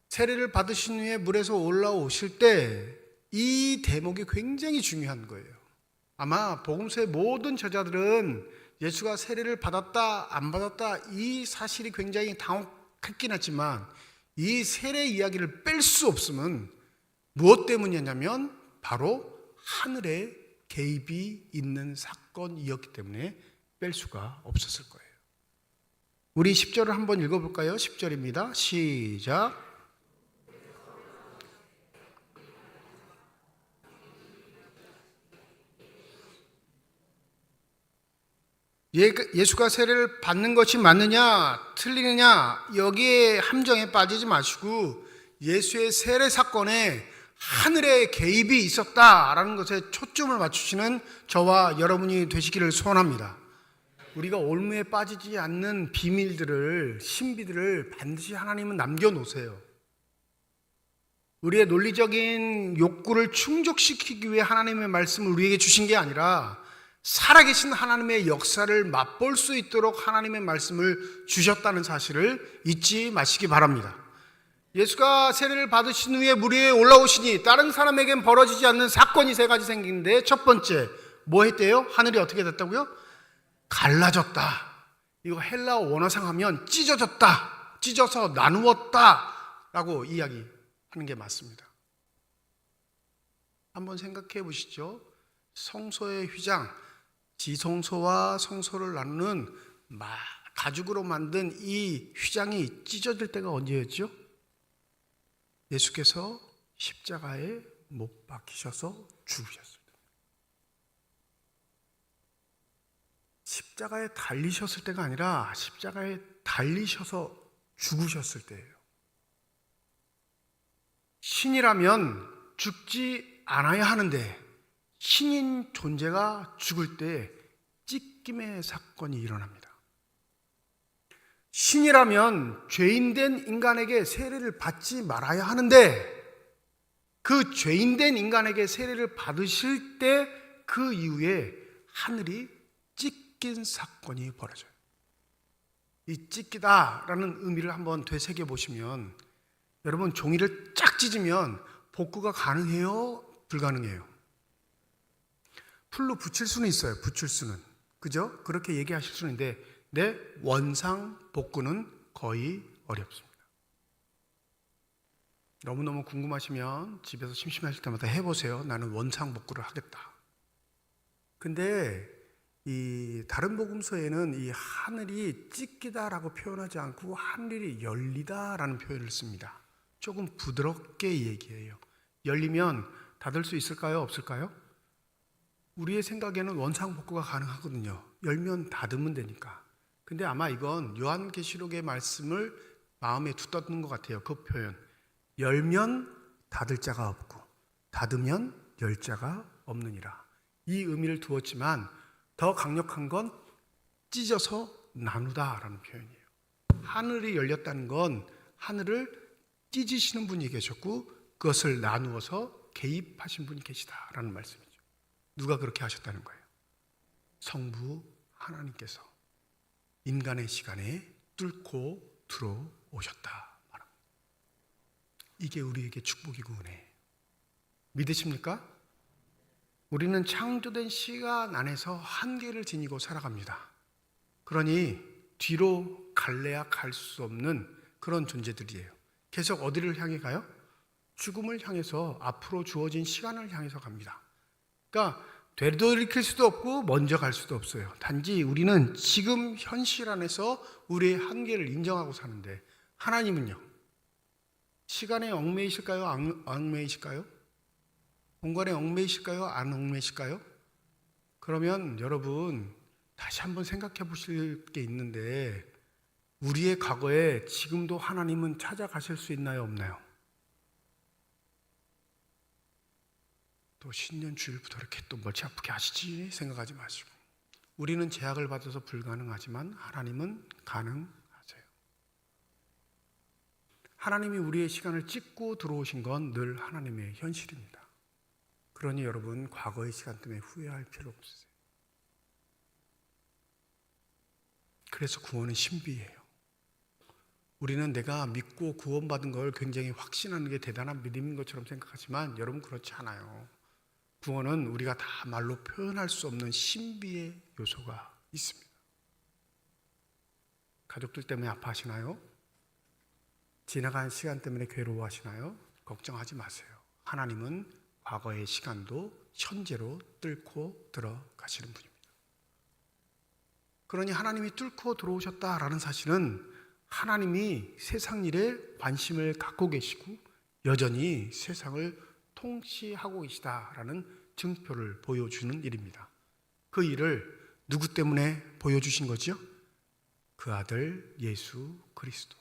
세례를 받으신 후에 물에서 올라오실 때 이 대목이 굉장히 중요한 거예요. 아마 복음서의 모든 저자들은 예수가 세례를 받았다 안 받았다 이 사실이 굉장히 당혹했긴 하지만 이 세례 이야기를 뺄 수 없음은 무엇 때문이었냐면 바로 하늘의 개입이 있는 사건이었기 때문에 뺄 수가 없었을 거예요. 우리 10절을 한번 읽어볼까요? 10절입니다. 시작. 예수가 세례를 받는 것이 맞느냐 틀리느냐 여기에 함정에 빠지지 마시고 예수의 세례 사건에 하늘의 개입이 있었다라는 것에 초점을 맞추시는 저와 여러분이 되시기를 소원합니다. 우리가 올무에 빠지지 않는 비밀들을, 신비들을 반드시 하나님은 남겨놓으세요. 우리의 논리적인 욕구를 충족시키기 위해 하나님의 말씀을 우리에게 주신 게 아니라 살아계신 하나님의 역사를 맛볼 수 있도록 하나님의 말씀을 주셨다는 사실을 잊지 마시기 바랍니다. 예수가 세례를 받으신 후에 물 위에 올라오시니 다른 사람에겐 벌어지지 않는 사건이 3가지 생기는데, 첫 번째 뭐 했대요? 하늘이 어떻게 됐다고요? 갈라졌다. 이거 헬라어 원어상 하면 찢어졌다, 찢어서 나누었다 라고 이야기하는 게 맞습니다. 한번 생각해 보시죠. 성소의 휘장, 지성소와 성소를 나누는 가죽으로 만든 이 휘장이 찢어질 때가 언제였죠? 예수께서 십자가에 못 박히셔서 죽으셨을 때, 십자가에 달리셨을 때가 아니라 십자가에 달리셔서 죽으셨을 때예요. 신이라면 죽지 않아야 하는데 신인 존재가 죽을 때 찢김의 사건이 일어납니다. 신이라면 죄인된 인간에게 세례를 받지 말아야 하는데 그 죄인된 인간에게 세례를 받으실 때 그 이후에 하늘이 찢긴 사건이 벌어져요. 이 찢기다라는 의미를 한번 되새겨 보시면, 여러분 종이를 쫙 찢으면 복구가 가능해요? 불가능해요? 풀로 붙일 수는 있어요. 붙일 수는. 그죠? 그렇게 얘기하실 수는 있는데 내 원상 복구는 거의 어렵습니다. 너무너무 궁금하시면 집에서 심심하실 때마다 해보세요. 나는 원상 복구를 하겠다. 근데 이 다른 복음서에는 이 하늘이 찢기다라고 표현하지 않고 하늘이 열리다라는 표현을 씁니다. 조금 부드럽게 얘기해요. 열리면 닫을 수 있을까요? 없을까요? 우리의 생각에는 원상 복구가 가능하거든요. 열면 닫으면 되니까. 근데 아마 이건 요한계시록의 말씀을 마음에 두었는 것 같아요. 그 표현. 열면 닫을 자가 없고 닫으면 열 자가 없느니라. 이 의미를 두었지만 더 강력한 건 찢어서 나누다라는 표현이에요. 하늘이 열렸다는 건 하늘을 찢으시는 분이 계셨고 그것을 나누어서 개입하신 분이 계시다라는 말씀이죠. 누가 그렇게 하셨다는 거예요? 성부 하나님께서 인간의 시간에 뚫고 들어오셨다 말합니다. 이게 우리에게 축복이고 은혜예요. 믿으십니까? 우리는 창조된 시간 안에서 한계를 지니고 살아갑니다. 그러니 뒤로 갈래야 갈 수 없는 그런 존재들이에요. 계속 어디를 향해 가요? 죽음을 향해서, 앞으로 주어진 시간을 향해서 갑니다. 그러니까 되돌이킬 수도 없고 먼저 갈 수도 없어요. 단지 우리는 지금 현실 안에서 우리의 한계를 인정하고 사는데, 하나님은요? 시간에 얽매이실까요? 안 얽매이실까요? 본관에 얽매이실까요? 안 얽매이실까요? 그러면 여러분 다시 한번 생각해 보실 게 있는데, 우리의 과거에 지금도 하나님은 찾아가실 수 있나요, 없나요? 또 신년 주일부터 이렇게 또 멀치 아프게 하시지 생각하지 마시고, 우리는 제약을 받아서 불가능하지만 하나님은 가능하세요. 하나님이 우리의 시간을 찍고 들어오신 건 늘 하나님의 현실입니다. 그러니 여러분 과거의 시간 때문에 후회할 필요 없으세요. 그래서 구원은 신비예요. 우리는 내가 믿고 구원받은 걸 굉장히 확신하는 게 대단한 믿음인 것처럼 생각하지만 여러분 그렇지 않아요. 구원은 우리가 다 말로 표현할 수 없는 신비의 요소가 있습니다. 가족들 때문에 아파하시나요? 지나간 시간 때문에 괴로워하시나요? 걱정하지 마세요. 하나님은 과거의 시간도 현재로 뚫고 들어가시는 분입니다. 그러니 하나님이 뚫고 들어오셨다라는 사실은 하나님이 세상 일에 관심을 갖고 계시고 여전히 세상을 통치하고 계시다라는 증표를 보여주는 일입니다. 그 일을 누구 때문에 보여주신 거죠? 그 아들 예수 그리스도.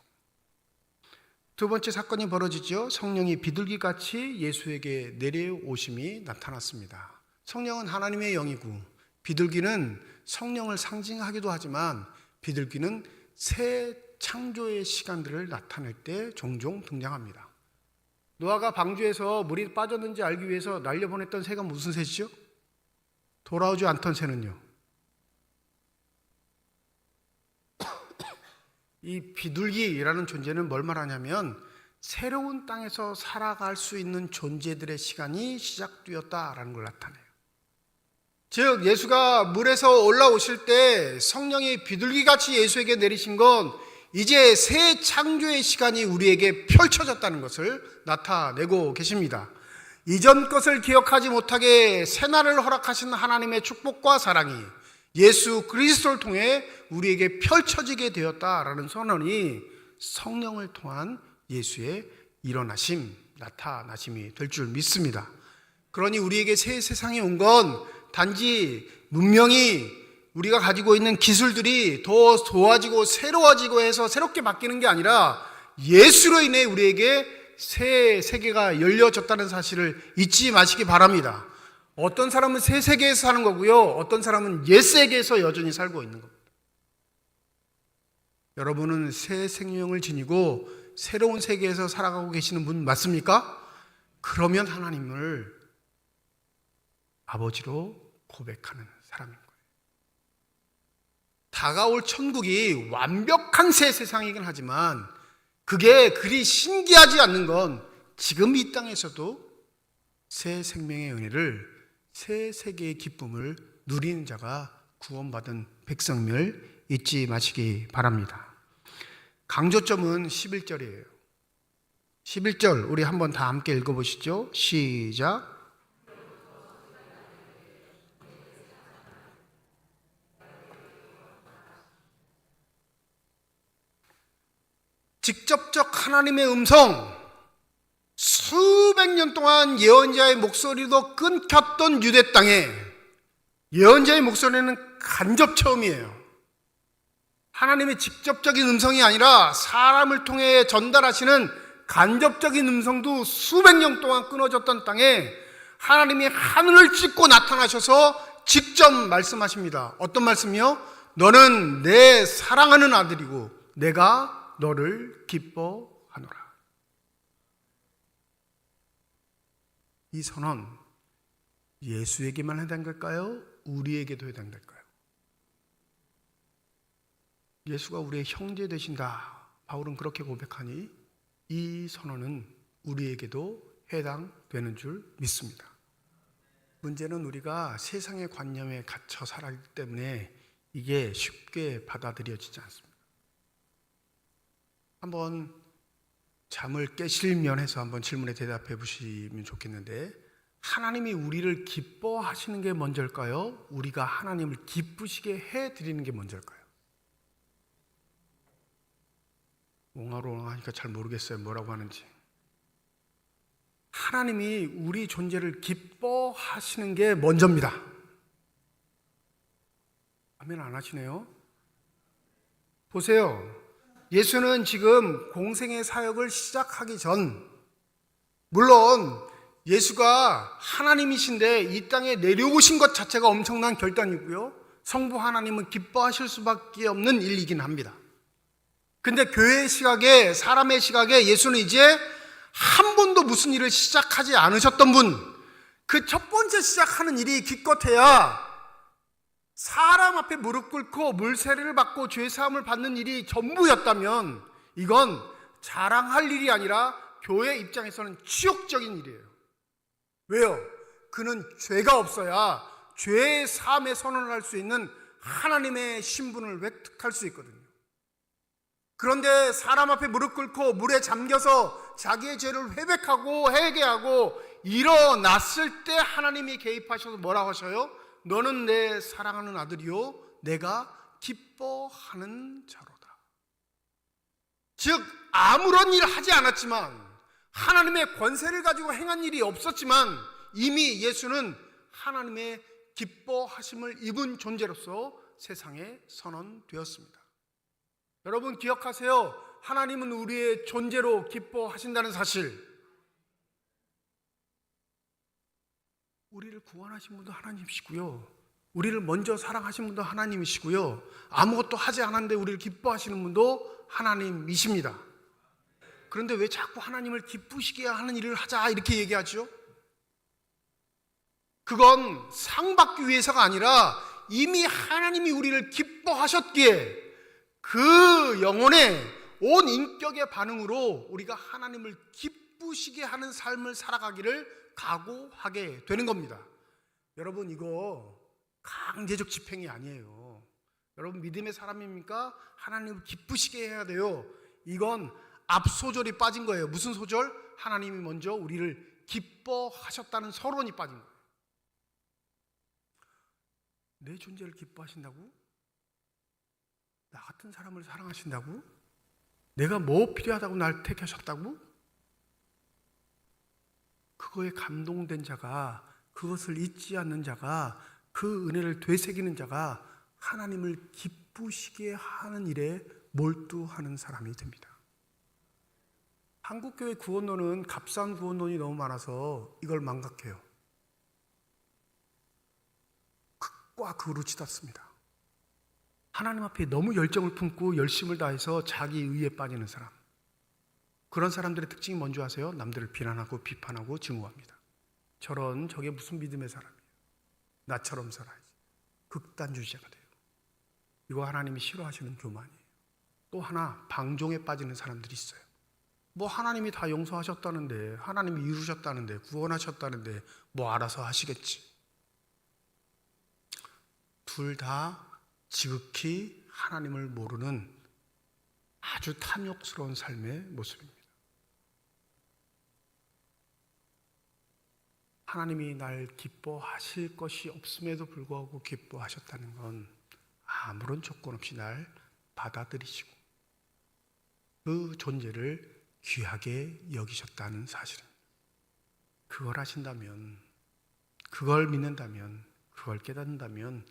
두 번째 사건이 벌어지죠. 성령이 비둘기같이 예수에게 내려오심이 나타났습니다. 성령은 하나님의 영이고 비둘기는 성령을 상징하기도 하지만 비둘기는 새 창조의 시간들을 나타낼 때 종종 등장합니다. 노아가 방주에서 물이 빠졌는지 알기 위해서 날려보냈던 새가 무슨 새죠? 돌아오지 않던 새는요? 이 비둘기라는 존재는 뭘 말하냐면 새로운 땅에서 살아갈 수 있는 존재들의 시간이 시작되었다라는 걸 나타내요. 즉 예수가 물에서 올라오실 때 성령이 비둘기같이 예수에게 내리신 건 이제 새 창조의 시간이 우리에게 펼쳐졌다는 것을 나타내고 계십니다. 이전 것을 기억하지 못하게 새날을 허락하신 하나님의 축복과 사랑이 예수 그리스도를 통해 우리에게 펼쳐지게 되었다라는 선언이 성령을 통한 예수의 일어나심, 나타나심이 될 줄 믿습니다. 그러니 우리에게 새 세상이 온 건 단지 문명이 우리가 가지고 있는 기술들이 더 좋아지고 새로워지고 해서 새롭게 바뀌는 게 아니라 예수로 인해 우리에게 새 세계가 열려졌다는 사실을 잊지 마시기 바랍니다. 어떤 사람은 새 세계에서 사는 거고요. 어떤 사람은 옛 세계에서 여전히 살고 있는 겁니다. 여러분은 새 생명을 지니고 새로운 세계에서 살아가고 계시는 분 맞습니까? 그러면 하나님을 아버지로 고백하는 사람인 거예요. 다가올 천국이 완벽한 새 세상이긴 하지만 그게 그리 신기하지 않는 건 지금 이 땅에서도 새 생명의 은혜를, 새 세계의 기쁨을 누리는 자가 구원받은 백성임을 잊지 마시기 바랍니다. 강조점은 11절이에요. 11절 우리 한번 다 함께 읽어보시죠. 시작. 직접적 하나님의 음성, 수백 년 동안 예언자의 목소리도 끊겼던 유대 땅에 예언자의 목소리는 간접 처음이에요. 하나님의 직접적인 음성이 아니라 사람을 통해 전달하시는 간접적인 음성도 수백 년 동안 끊어졌던 땅에 하나님이 하늘을 찢고 나타나셔서 직접 말씀하십니다. 어떤 말씀이요? 너는 내 사랑하는 아들이고 내가 너를 기뻐하노라. 이 선언 예수에게만 해당된 걸까요? 우리에게도 해당될까요? 예수가 우리의 형제 되신다. 바울은 그렇게 고백하니 이 선언은 우리에게도 해당되는 줄 믿습니다. 문제는 우리가 세상의 관념에 갇혀 살아가기 때문에 이게 쉽게 받아들여지지 않습니다. 한번 잠을 깨실면 해서 한번 질문에 대답해 보시면 좋겠는데, 하나님이 우리를 기뻐하시는 게 먼저일까요? 우리가 하나님을 기쁘시게 해드리는 게 먼저일까요? 옹알옹알 하니까 잘 모르겠어요. 뭐라고 하는지. 하나님이 우리 존재를 기뻐하시는 게 먼저입니다. 아멘 안 하시네요. 보세요. 예수는 지금 공생의 사역을 시작하기 전, 물론 예수가 하나님이신데 이 땅에 내려오신 것 자체가 엄청난 결단이고요, 성부 하나님은 기뻐하실 수밖에 없는 일이긴 합니다. 근데 교회의 시각에, 사람의 시각에 예수는 이제 한 번도 무슨 일을 시작하지 않으셨던 분, 그 첫 번째 시작하는 일이 기껏해야 사람 앞에 무릎 꿇고 물세례를 받고 죄사함을 받는 일이 전부였다면 이건 자랑할 일이 아니라 교회 입장에서는 치욕적인 일이에요. 왜요? 그는 죄가 없어야 죄의 사함에 선언을 할 수 있는 하나님의 신분을 획득할 수 있거든요. 그런데 사람 앞에 무릎 꿇고 물에 잠겨서 자기의 죄를 회백하고 회개하고 일어났을 때 하나님이 개입하셔서 뭐라고 하셔요? 너는 내 사랑하는 아들이요 내가 기뻐하는 자로다. 즉 아무런 일 하지 않았지만, 하나님의 권세를 가지고 행한 일이 없었지만 이미 예수는 하나님의 기뻐하심을 입은 존재로서 세상에 선언되었습니다. 여러분 기억하세요. 하나님은 우리의 존재로 기뻐하신다는 사실. 우리를 구원하신 분도 하나님이시고요, 우리를 먼저 사랑하신 분도 하나님이시고요, 아무것도 하지 않았는데 우리를 기뻐하시는 분도 하나님이십니다. 그런데 왜 자꾸 하나님을 기쁘시게 하는 일을 하자 이렇게 얘기하죠? 그건 상 받기 위해서가 아니라 이미 하나님이 우리를 기뻐하셨기에 그 영혼의 온 인격의 반응으로 우리가 하나님을 기쁘시게 하는 삶을 살아가기를 각오하게 되는 겁니다. 여러분 이거 강제적 집행이 아니에요. 여러분 믿음의 사람입니까? 하나님을 기쁘시게 해야 돼요. 이건 앞소절이 빠진 거예요. 무슨 소절? 하나님이 먼저 우리를 기뻐하셨다는 서론이 빠진 거예요. 내 존재를 기뻐하신다고? 나 같은 사람을 사랑하신다고? 내가 뭐 필요하다고 날 택하셨다고? 그거에 감동된 자가, 그것을 잊지 않는 자가, 그 은혜를 되새기는 자가 하나님을 기쁘시게 하는 일에 몰두하는 사람이 됩니다. 한국교회 구원론은 값싼 구원론이 너무 많아서 이걸 망각해요. 극과 극으로 치닫습니다. 하나님 앞에 너무 열정을 품고 열심을 다해서 자기 의에 빠지는 사람, 그런 사람들의 특징이 뭔지 아세요? 남들을 비난하고 비판하고 증오합니다. 저게 무슨 믿음의 사람이에요? 나처럼 살아야지. 극단주의자가 돼요. 이거 하나님이 싫어하시는 교만이에요. 또 하나, 방종에 빠지는 사람들이 있어요. 뭐 하나님이 다 용서하셨다는데, 하나님이 이루셨다는데, 구원하셨다는데 뭐 알아서 하시겠지. 둘 다 지극히 하나님을 모르는 아주 탐욕스러운 삶의 모습입니다. 하나님이 날 기뻐하실 것이 없음에도 불구하고 기뻐하셨다는 건 아무런 조건 없이 날 받아들이시고 그 존재를 귀하게 여기셨다는 사실입니다. 그걸 하신다면, 그걸 믿는다면, 그걸 깨닫는다면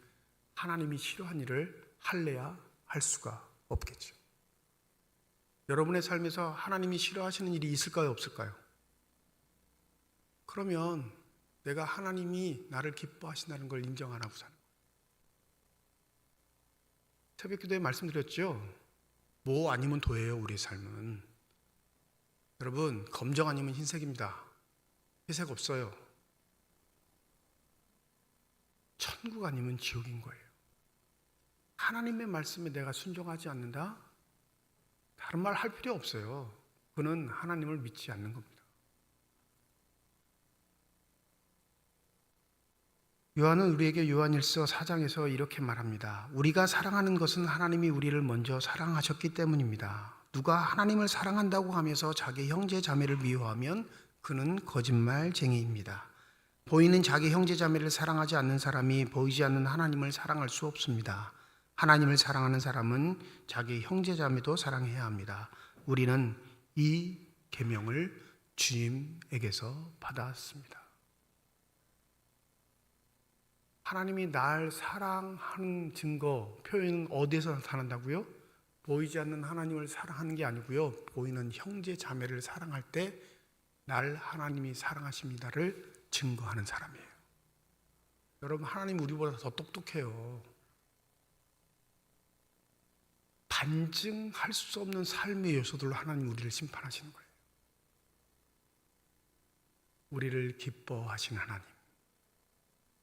하나님이 싫어한 일을 할래야 할 수가 없겠죠. 여러분의 삶에서 하나님이 싫어하시는 일이 있을까요, 없을까요? 그러면 내가 하나님이 나를 기뻐하신다는 걸 인정 안 하고 사는 거예요. 새벽 기도에 말씀드렸죠. 뭐 아니면 도예요, 우리의 삶은. 여러분, 검정 아니면 흰색입니다. 회색 없어요. 천국 아니면 지옥인 거예요. 하나님의 말씀에 내가 순종하지 않는다? 다른 말 할 필요 없어요. 그는 하나님을 믿지 않는 겁니다. 요한은 우리에게 요한일서 4장에서 이렇게 말합니다. 우리가 사랑하는 것은 하나님이 우리를 먼저 사랑하셨기 때문입니다. 누가 하나님을 사랑한다고 하면서 자기 형제 자매를 미워하면 그는 거짓말쟁이입니다. 보이는 자기 형제 자매를 사랑하지 않는 사람이 보이지 않는 하나님을 사랑할 수 없습니다. 하나님을 사랑하는 사람은 자기 형제 자매도 사랑해야 합니다. 우리는 이 계명을 주님에게서 받았습니다. 하나님이 날 사랑하는 증거, 표현은 어디에서 나타난다고요? 보이지 않는 하나님을 사랑하는 게 아니고요. 보이는 형제 자매를 사랑할 때 날 하나님이 사랑하십니다를 증거하는 사람이에요. 여러분, 하나님 우리보다 더 똑똑해요. 반증할 수 없는 삶의 요소들로 하나님 우리를 심판하시는 거예요. 우리를 기뻐하시는 하나님.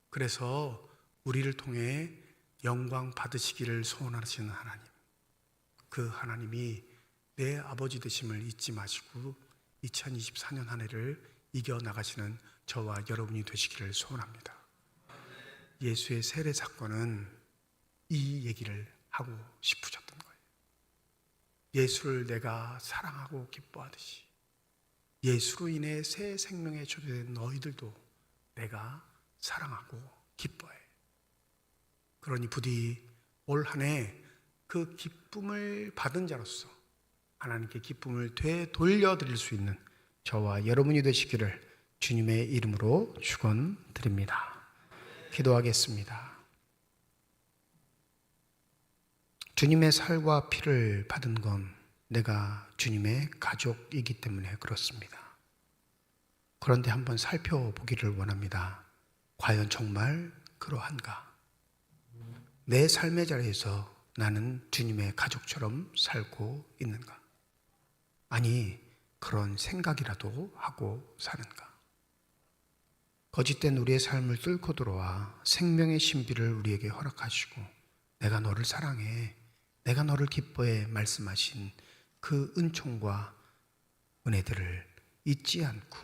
그래서 우리를 통해 영광 받으시기를 소원하시는 하나님. 그 하나님이 내 아버지 되심을 잊지 마시고 2024년 한 해를 이겨나가시는 저와 여러분이 되시기를 소원합니다. 예수의 세례 사건은 이 얘기를 하고 싶으셨던 거예요. 예수를 내가 사랑하고 기뻐하듯이 예수로 인해 새 생명에 초대된 너희들도 내가 사랑하고 기뻐해. 그러니 부디 올 한 해 그 기쁨을 받은 자로서 하나님께 기쁨을 되돌려드릴 수 있는 저와 여러분이 되시기를 주님의 이름으로 축원드립니다. 기도하겠습니다. 주님의 살과 피를 받은 건 내가 주님의 가족이기 때문에 그렇습니다. 그런데 한번 살펴보기를 원합니다. 과연 정말 그러한가? 내 삶의 자리에서 나는 주님의 가족처럼 살고 있는가? 아니, 그런 생각이라도 하고 사는가? 거짓된 우리의 삶을 뚫고 들어와 생명의 신비를 우리에게 허락하시고 내가 너를 사랑해, 내가 너를 기뻐해 말씀하신 그 은총과 은혜들을 잊지 않고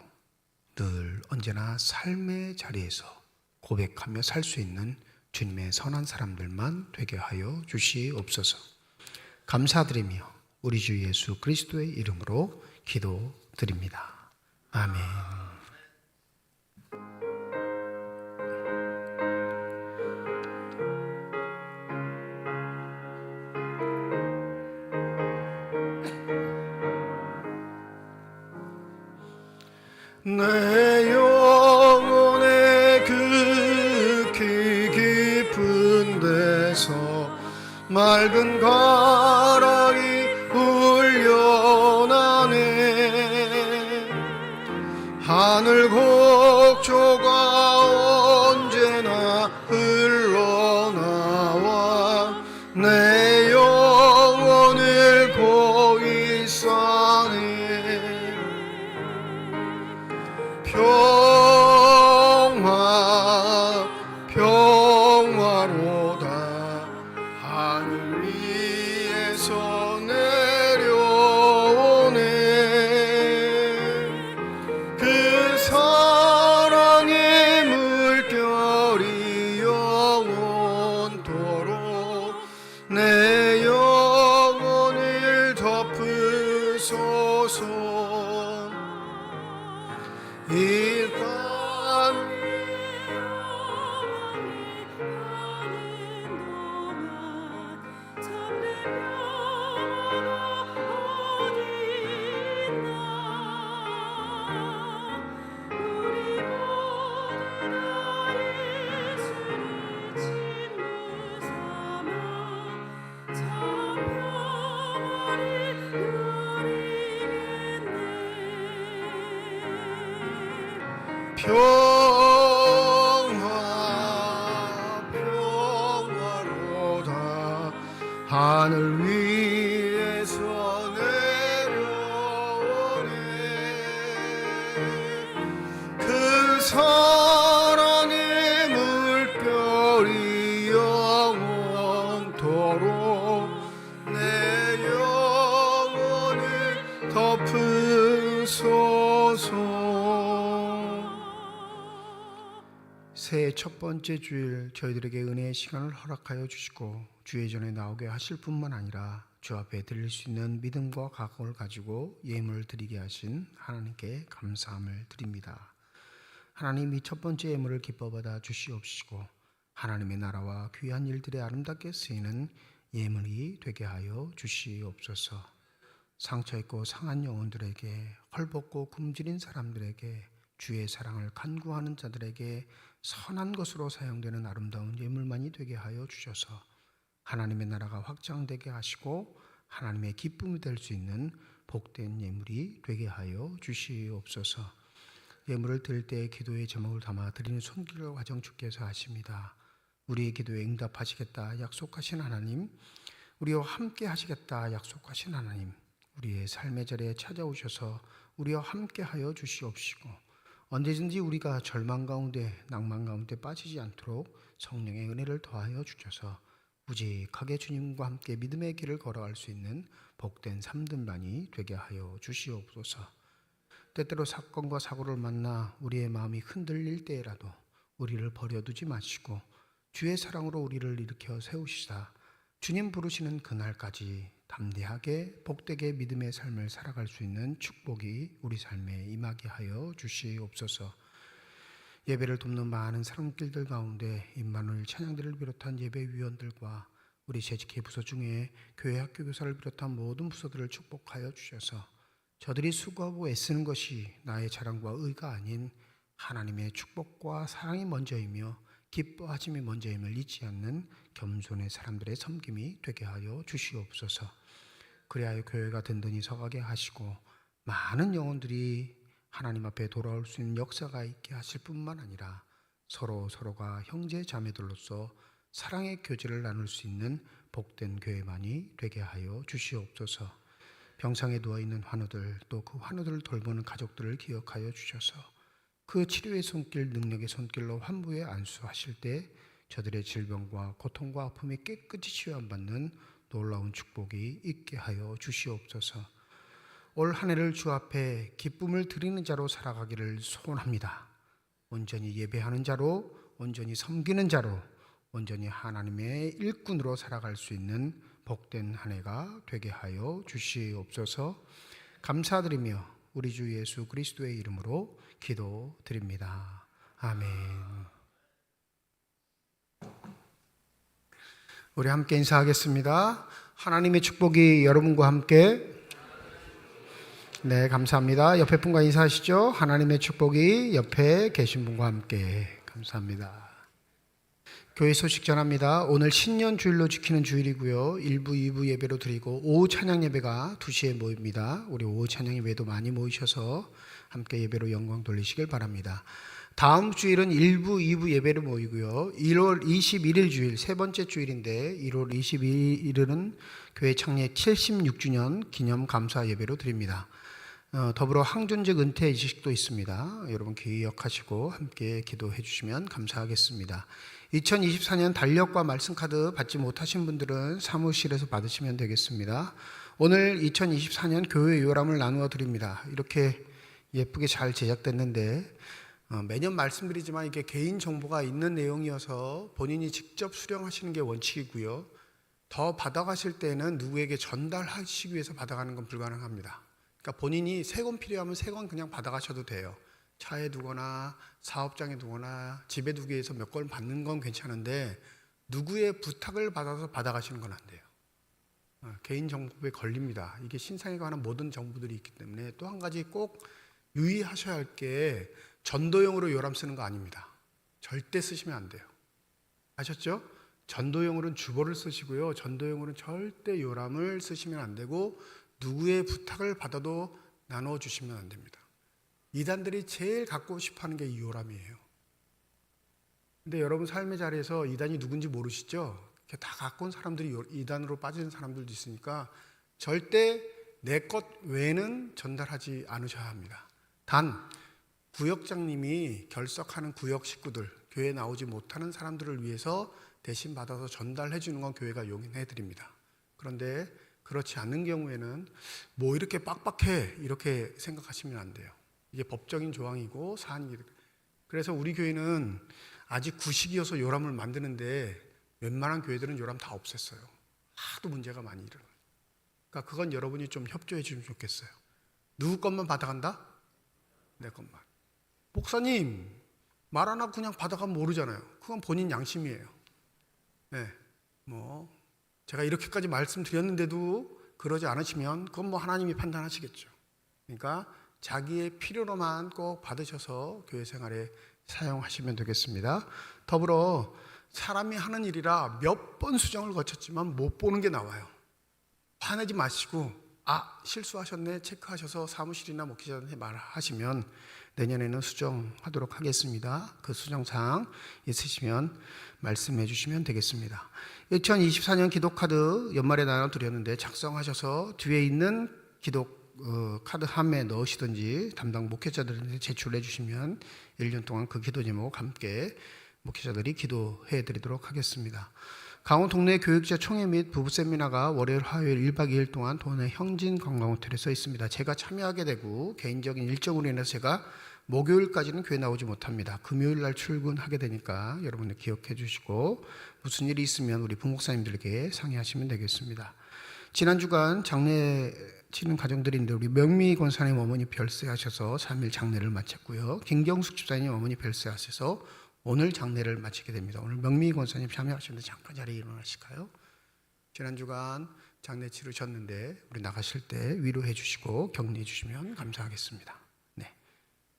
늘 언제나 삶의 자리에서 고백하며 살 수 있는 주님의 선한 사람들만 되게 하여 주시옵소서. 감사드리며 우리 주 예수 그리스도의 이름으로 기도드립니다. 아멘. 내 영혼의 극히 깊은 데서 맑은 가락이 울려나네. 하늘 곡조가 언제나 흘러나와 내 영혼을 고이 싸네. 평화로다. 하늘 위에서 내려오네. 그 사랑의 물결이 영원토록 내 영혼을 덮으소서. 일단 평화로다. 하늘 위에서 내려오네. 그 사랑의 물결이 영원토록 내 영혼을 덮으소서. 새해 첫 번째 주일 저희들에게 은혜의 시간을 허락하여 주시고 주의 전에 나오게 하실 뿐만 아니라 주 앞에 드릴 수 있는 믿음과 각오를 가지고 예물을 드리게 하신 하나님께 감사함을 드립니다. 하나님, 이 첫 번째 예물을 기뻐받아 주시옵시고 하나님의 나라와 귀한 일들에 아름답게 쓰이는 예물이 되게 하여 주시옵소서. 상처 있고 상한 영혼들에게, 헐벗고 굶주린 사람들에게, 주의 사랑을 간구하는 자들에게 선한 것으로 사용되는 아름다운 예물만이 되게 하여 주셔서 하나님의 나라가 확장되게 하시고 하나님의 기쁨이 될 수 있는 복된 예물이 되게 하여 주시옵소서. 예물을 드릴 때 기도의 제목을 담아 드리는 손길 과정 주께서 하십니다. 우리의 기도에 응답하시겠다 약속하신 하나님, 우리와 함께 하시겠다 약속하신 하나님, 우리의 삶의 자리에 찾아오셔서 우리와 함께 하여 주시옵시고 언제든지 우리가 절망 가운데 낭만 가운데 빠지지 않도록 성령의 은혜를 더하여 주셔서 우직하게 주님과 함께 믿음의 길을 걸어갈 수 있는 복된 삶들만이 되게 하여 주시옵소서. 때때로 사건과 사고를 만나 우리의 마음이 흔들릴 때라도 우리를 버려두지 마시고 주의 사랑으로 우리를 일으켜 세우시사 주님 부르시는 그날까지 담대하게 복되게 믿음의 삶을 살아갈 수 있는 축복이 우리 삶에 임하게 하여 주시옵소서. 예배를 돕는 많은 사람들들 가운데 임마누엘 찬양들을 비롯한 예배위원들과 우리 재직회 부서 중에 교회 학교 교사를 비롯한 모든 부서들을 축복하여 주셔서 저들이 수고하고 애쓰는 것이 나의 자랑과 의가 아닌 하나님의 축복과 사랑이 먼저이며 기뻐하심이 먼저임을 잊지 않는 겸손의 사람들의 섬김이 되게 하여 주시옵소서. 그리하여 교회가 든든히 서가게 하시고 많은 영혼들이 하나님 앞에 돌아올 수 있는 역사가 있게 하실 뿐만 아니라 서로가 형제 자매들로서 사랑의 교제를 나눌 수 있는 복된 교회만이 되게 하여 주시옵소서. 병상에 누워있는 환우들, 또 그 환우들을 돌보는 가족들을 기억하여 주셔서 그 치료의 손길, 능력의 손길로 환부에 안수하실 때 저들의 질병과 고통과 아픔이 깨끗이 치유받는 놀라운 축복이 있게 하여 주시옵소서. 올 한 해를 주 앞에 기쁨을 드리는 자로 살아가기를 소원합니다. 온전히 예배하는 자로, 온전히 섬기는 자로, 온전히 하나님의 일꾼으로 살아갈 수 있는 복된 한 해가 되게 하여 주시옵소서. 감사드리며 우리 주 예수 그리스도의 이름으로 기도드립니다. 아멘. 우리 함께 인사하겠습니다. 하나님의 축복이 여러분과 함께. 네, 감사합니다. 옆에 분과 인사하시죠. 하나님의 축복이 옆에 계신 분과 함께. 감사합니다. 교회 소식 전합니다. 오늘 신년 주일로 지키는 주일이고요. 1부, 2부 예배로 드리고 오후 찬양 예배가 2시에 모입니다. 우리 오후 찬양 예배도 많이 모이셔서 함께 예배로 영광 돌리시길 바랍니다. 다음 주일은 1부, 2부 예배를 모이고요. 1월 21일 주일, 세 번째 주일인데 1월 22일은 교회 창립 76주년 기념 감사 예배로 드립니다. 더불어 항존직 은퇴 이식도 있습니다. 여러분 기억하시고 함께 기도해 주시면 감사하겠습니다. 2024년 달력과 말씀 카드 받지 못하신 분들은 사무실에서 받으시면 되겠습니다. 오늘 2024년 교회 요람을 나누어 드립니다. 이렇게 예쁘게 잘 제작됐는데 매년 말씀드리지만 이게 개인 정보가 있는 내용이어서 본인이 직접 수령하시는 게 원칙이고요. 더 받아가실 때는 누구에게 전달하시기 위해서 받아가는 건 불가능합니다. 그러니까 본인이 새 권 필요하면 새 권 그냥 받아가셔도 돼요. 차에 두거나 사업장에 두거나 집에 두기 위해서 몇 권 받는 건 괜찮은데 누구의 부탁을 받아서 받아가시는 건 안 돼요. 개인정보에 걸립니다. 이게 신상에 관한 모든 정보들이 있기 때문에 또 한 가지 꼭 유의하셔야 할 게 전도용으로 요람 쓰는 거 아닙니다. 절대 쓰시면 안 돼요. 아셨죠? 전도용으로는 주보를 쓰시고요. 전도용으로는 절대 요람을 쓰시면 안 되고 누구의 부탁을 받아도 나눠주시면 안 됩니다. 이단들이 제일 갖고 싶어하는 게 이 요람이에요. 근데 여러분 삶의 자리에서 이단이 누군지 모르시죠? 다 갖고 온 사람들이 이단으로 빠지는 사람들도 있으니까 절대 내 것 외에는 전달하지 않으셔야 합니다. 단 구역장님이 결석하는 구역 식구들, 교회에 나오지 못하는 사람들을 위해서 대신 받아서 전달해 주는 건 교회가 용인해 드립니다. 그런데 그렇지 않는 경우에는 뭐 이렇게 빡빡해 이렇게 생각하시면 안 돼요. 이게 법적인 조항이고 사안이기. 그래서 우리 교회는 아직 구식이어서 요람을 만드는데 웬만한 교회들은 요람 다 없앴어요. 하도 문제가 많이 일어나요. 그러니까 그건 여러분이 좀 협조해 주시면 좋겠어요. 누구 것만 받아간다? 내 것만. 목사님 말 하나 그냥 받아가면 모르잖아요. 그건 본인 양심이에요. 네, 뭐 제가 이렇게까지 말씀드렸는데도 그러지 않으시면 그건 뭐 하나님이 판단하시겠죠. 그러니까 자기의 필요로만 꼭 받으셔서 교회 생활에 사용하시면 되겠습니다. 더불어 사람이 하는 일이라 몇 번 수정을 거쳤지만 못 보는 게 나와요. 화내지 마시고 실수하셨네 체크하셔서 사무실이나 목회자한테 말하시면 내년에는 수정하도록 하겠습니다. 그 수정사항 있으시면 말씀해 주시면 되겠습니다. 2024년 기도카드 연말에 나눠드렸는데 작성하셔서 뒤에 있는 카드 함에 넣으시든지 담당 목회자들한테 제출해 주시면 1년 동안 그 기도 제목 함께 목회자들이 기도해 드리도록 하겠습니다. 강원 동네 교육자 총회 및 부부 세미나가 월요일 화요일 1박 2일 동안 도내 형진 관광호텔에 있습니다. 제가 참여하게 되고 개인적인 일정으로 인해서 제가 목요일까지는 교회 나오지 못합니다. 금요일 날 출근하게 되니까 여러분들 기억해 주시고 무슨 일이 있으면 우리 부목사님들에게 상의하시면 되겠습니다. 지난 주간 장례 치는 가정들인데 우리 명미 권사님 어머니 별세하셔서 3일 장례를 마쳤고요. 김경숙 집사님 어머니 별세하셔서 오늘 장례를 마치게 됩니다. 오늘 명미 권사님 참여하시는데 잠깐 자리에 일어나실까요? 지난 주간 장례 치르셨는데 우리 나가실 때 위로해 주시고 격려해 주시면 감사하겠습니다. 네.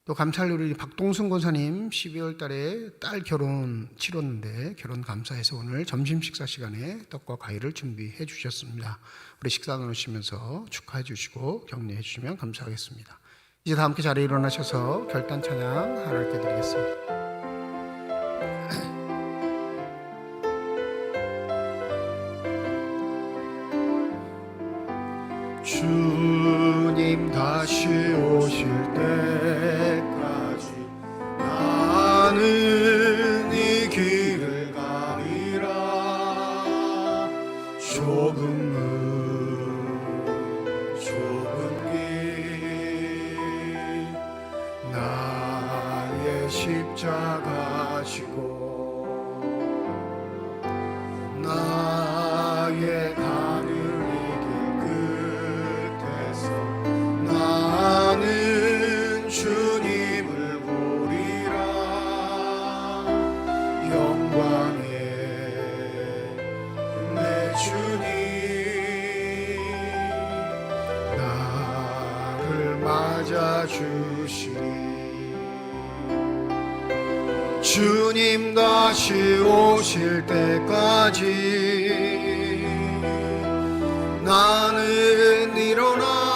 또 감사할 우리 박동순 권사님 12월 달에 딸 결혼 치렀는데 결혼 감사해서 오늘 점심 식사 시간에 떡과 과일을 준비해 주셨습니다. 우리 식사 나누시면서 축하해 주시고 격려해 주시면 감사하겠습니다. 이제 다 함께 자리에 일어나셔서 결단 찬양 하나님께 드리겠습니다. 주님 다시 오실 때까지 나는 이 길을 가리라. 좁은 길 나의 십자가 지고 나의 나는 주님을 보리라. 영광의 내 주님 나를 맞아주시리. 주님 다시 오실 때까지 나는 일어나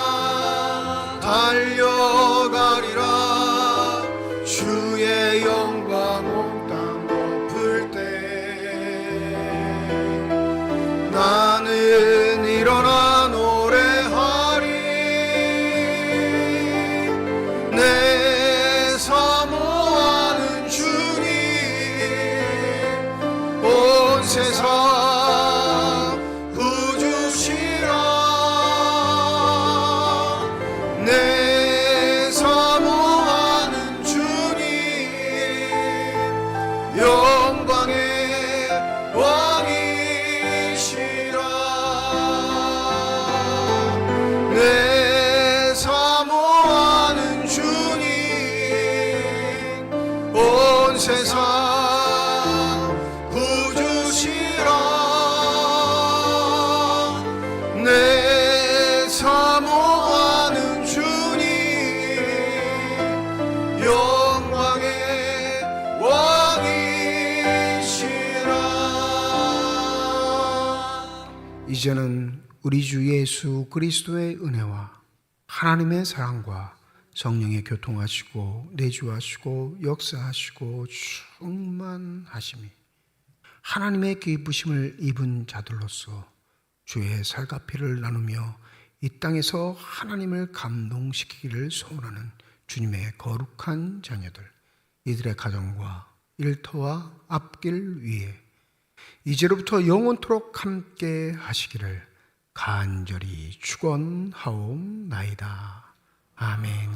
달려가리라. 주의 영광 온 땅 덮을 때 나는 일어나 노래하리. 내 사모하는 주님 온 세상 구주시라. 내 사모하는 주님 영광의 왕이시라. 내 사모하는 주님 온 세상 구주시라. 내 사모하는 주님 영광의 왕이시라. 이제는 우리 주 예수 그리스도의 은혜와 하나님의 사랑과 성령의 교통하시고 내주하시고 역사하시고 충만하심이 하나님의 기쁘심을 입은 자들로서 주의 살갑이를 나누며 이 땅에서 하나님을 감동시키기를 소원하는 주님의 거룩한 자녀들, 이들의 가정과 일터와 앞길 위에 이제로부터 영원토록 함께 하시기를 간절히 축원하옵나이다. 아멘.